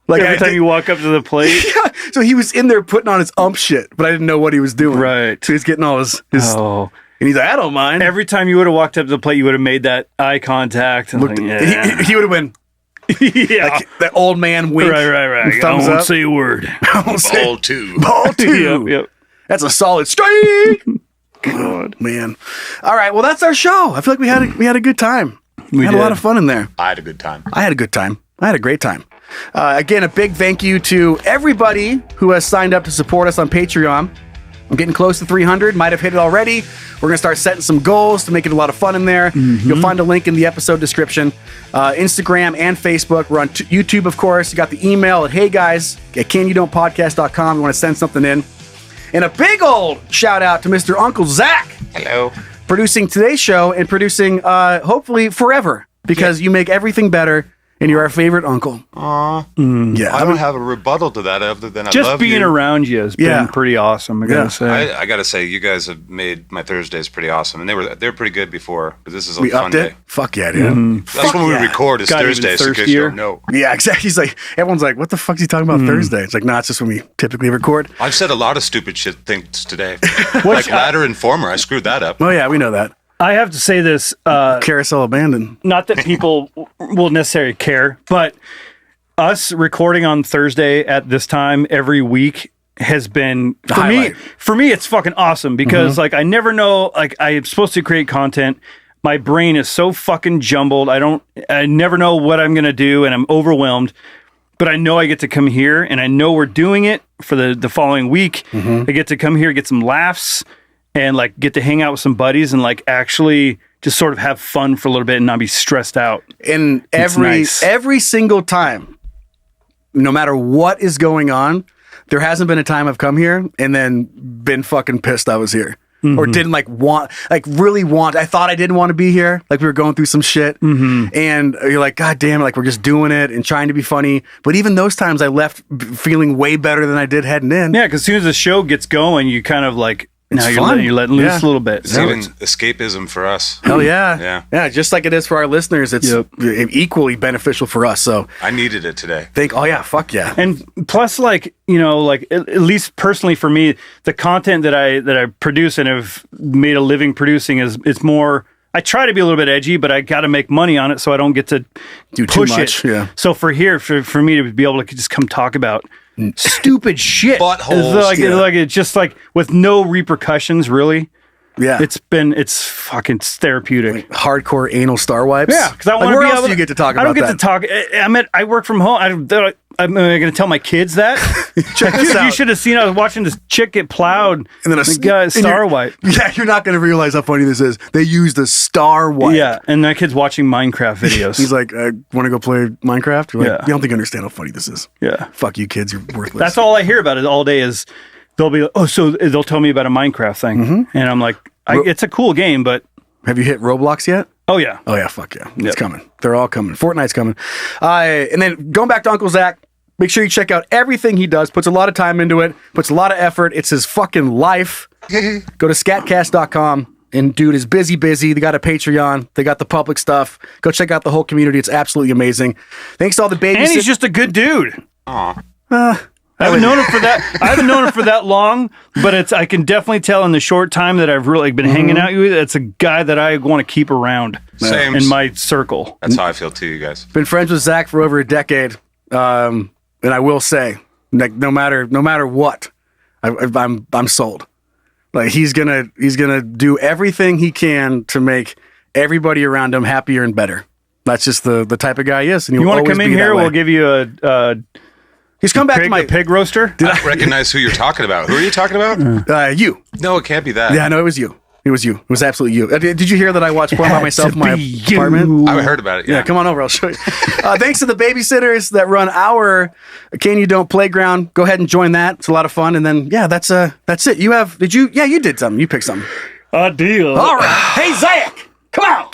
Every time you walk up to the plate? Yeah. So he was in there putting on his ump shit, but I didn't know what he was doing. Right. So he's getting all his and he's like, "I don't mind." Every time you would have walked up to the plate, you would have made that eye contact. And he would have been yeah. That old man wink. Right. Thumbs I won't up. say a word. Ball 2. Ball 2. Yep. That's a solid strike. God, man. All right. Well, that's our show. I feel like we had a good time. We had a lot of fun in there. I had a good time. I had a good time. I had a great time. Again, a big thank you to everybody who has signed up to support us on Patreon. I'm getting close to 300. Might have hit it already. We're going to start setting some goals to make it a lot of fun in there. You'll find a link in the episode description. Instagram and Facebook. We're on YouTube, of course. You got the email at heyguys@canyoudon'tpodcast.com. You want to send something in. And a big old shout out to Mr. Uncle Zach. Hello. Producing today's show and producing, hopefully, forever. Because you make everything better. And you're our favorite uncle. Aw. Yeah. I don't have a rebuttal to that other than I Just love being you. around you has been pretty awesome, I gotta say. I gotta say, you guys have made my Thursdays pretty awesome. And they were pretty good before, but this is a We fun upped day. it? Fuck yeah, dude. That's when we record is Got even Thursdays, in case you don't know. Yeah, exactly. He's like, everyone's like, what the fuck is he talking about Thursday? It's like, nah, it's just when we typically record. I've said a lot of stupid shit things today. Like ladder and former, I screwed that up. Oh yeah, we know that. I have to say this. Carousel abandoned. Not that people will necessarily care, but us recording on Thursday at this time every week has been, for me, it's fucking awesome because I never know, I'm supposed to create content. My brain is so fucking jumbled. I never know what I'm going to do and I'm overwhelmed, but I know I get to come here and I know we're doing it for the following week. I get to come here, get some laughs, and get to hang out with some buddies and actually just sort of have fun for a little bit and not be stressed out. And every single time, no matter what is going on, there hasn't been a time I've come here and then been fucking pissed I was here. Or didn't really want. I thought I didn't want to be here. We were going through some shit. And you're like, God damn it, we're just doing it and trying to be funny. But even those times I left feeling way better than I did heading in. Yeah, because as soon as the show gets going, you kind of now you're letting loose a little bit. It's even escapism for us. Hell yeah. Yeah, just like it is for our listeners, it's equally beneficial for us. So I needed it today. Fuck yeah. And plus, at least personally for me, the content that I produce and have made a living producing it's more I try to be a little bit edgy, but I got to make money on it, so I don't get to do too push much. it. Yeah. So for me to be able to just come talk about stupid shit, buttholes, like it's just like with no repercussions, really. Yeah, it's fucking therapeutic. Like hardcore anal star wipes. Yeah, because I want to where be else able do you get to talk about I don't get that? to talk. I work from home. I'm going to tell my kids that. Check this out. You should have seen. I was watching this chick get plowed, and then the guy star wipe. Yeah, you're not going to realize how funny this is. They used a star wipe. Yeah, and my kid's watching Minecraft videos. He's like, "I want to go play Minecraft." You're like, Yeah. "You don't think you understand how funny this is?" Yeah, fuck you, kids. You're worthless. That's all I hear about it all day. Is they'll be so they'll tell me about a Minecraft thing, and I'm like, it's a cool game, but have you hit Roblox yet? Oh yeah, fuck yeah, it's coming. They're all coming. Fortnite's coming. And then going back to Uncle Zach. Make sure you check out everything he does. Puts a lot of time into it. Puts a lot of effort. It's his fucking life. Go to scatcast.com. And dude is busy. They got a Patreon. They got the public stuff. Go check out the whole community. It's absolutely amazing. Thanks to all the babies. And he's just a good dude. Aw. I haven't known him for that. I haven't known him for that long, but I can definitely tell in the short time that I've really been hanging out with. It's a guy that I want to keep around in my circle. That's how I feel too, you guys. Been friends with Zach for over a decade. And I will say, like, no matter what, I'm sold. Like he's gonna do everything he can to make everybody around him happier and better. That's just the type of guy he is. And you want to come in here? We'll give you a. He's come back to my pig roaster. I don't recognize who you're talking about. Who are you talking about? You. No, it can't be that. Yeah, no, it was you. It was you. It was absolutely you. Did you hear that I watched porn by myself in my apartment? I heard about it. Yeah, come on over. I'll show you. Thanks to the babysitters that run our Can You Don't Playground. Go ahead and join that. It's a lot of fun. And then, yeah, that's it. You did something. You picked something. A deal. All right. Hey, Zach, come on.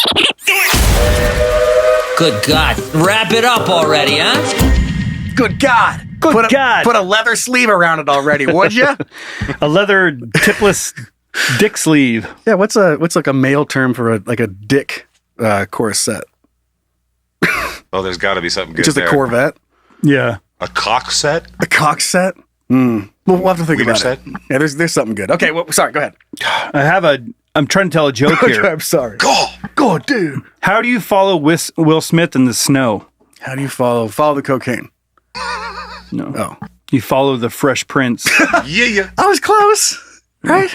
Good God. Wrap it up already, huh? Good God. Good God. Put a leather sleeve around it already, would you? A leather tipless dick sleeve. Yeah, what's like a male term for a dick corset? Oh, there's got to be something good Just there. a Corvette. Yeah. A cock set? A cock set? Well, we'll have to think Weaver about set? it. Yeah, there's something good. Okay, well, sorry, go ahead. I'm trying to tell a joke here. I'm sorry. Go, dude. How do you follow Will Smith in the snow? How do you follow the cocaine? No. Oh. You follow the Fresh Prince. Yeah. I was close, right?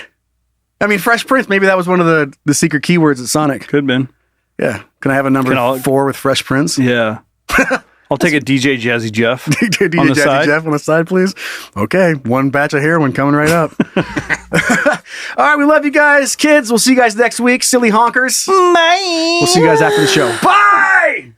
I mean, Fresh Prince, maybe that was one of the secret keywords at Sonic. Could have been. Yeah. Can I have a number 4 with Fresh Prince? Yeah. I'll take a DJ Jazzy Jeff. DJ on the Jazzy side. Jeff on the side, please. Okay. One batch of heroin coming right up. All right. We love you guys. Kids, we'll see you guys next week. Silly honkers. Bye. We'll see you guys after the show. Bye!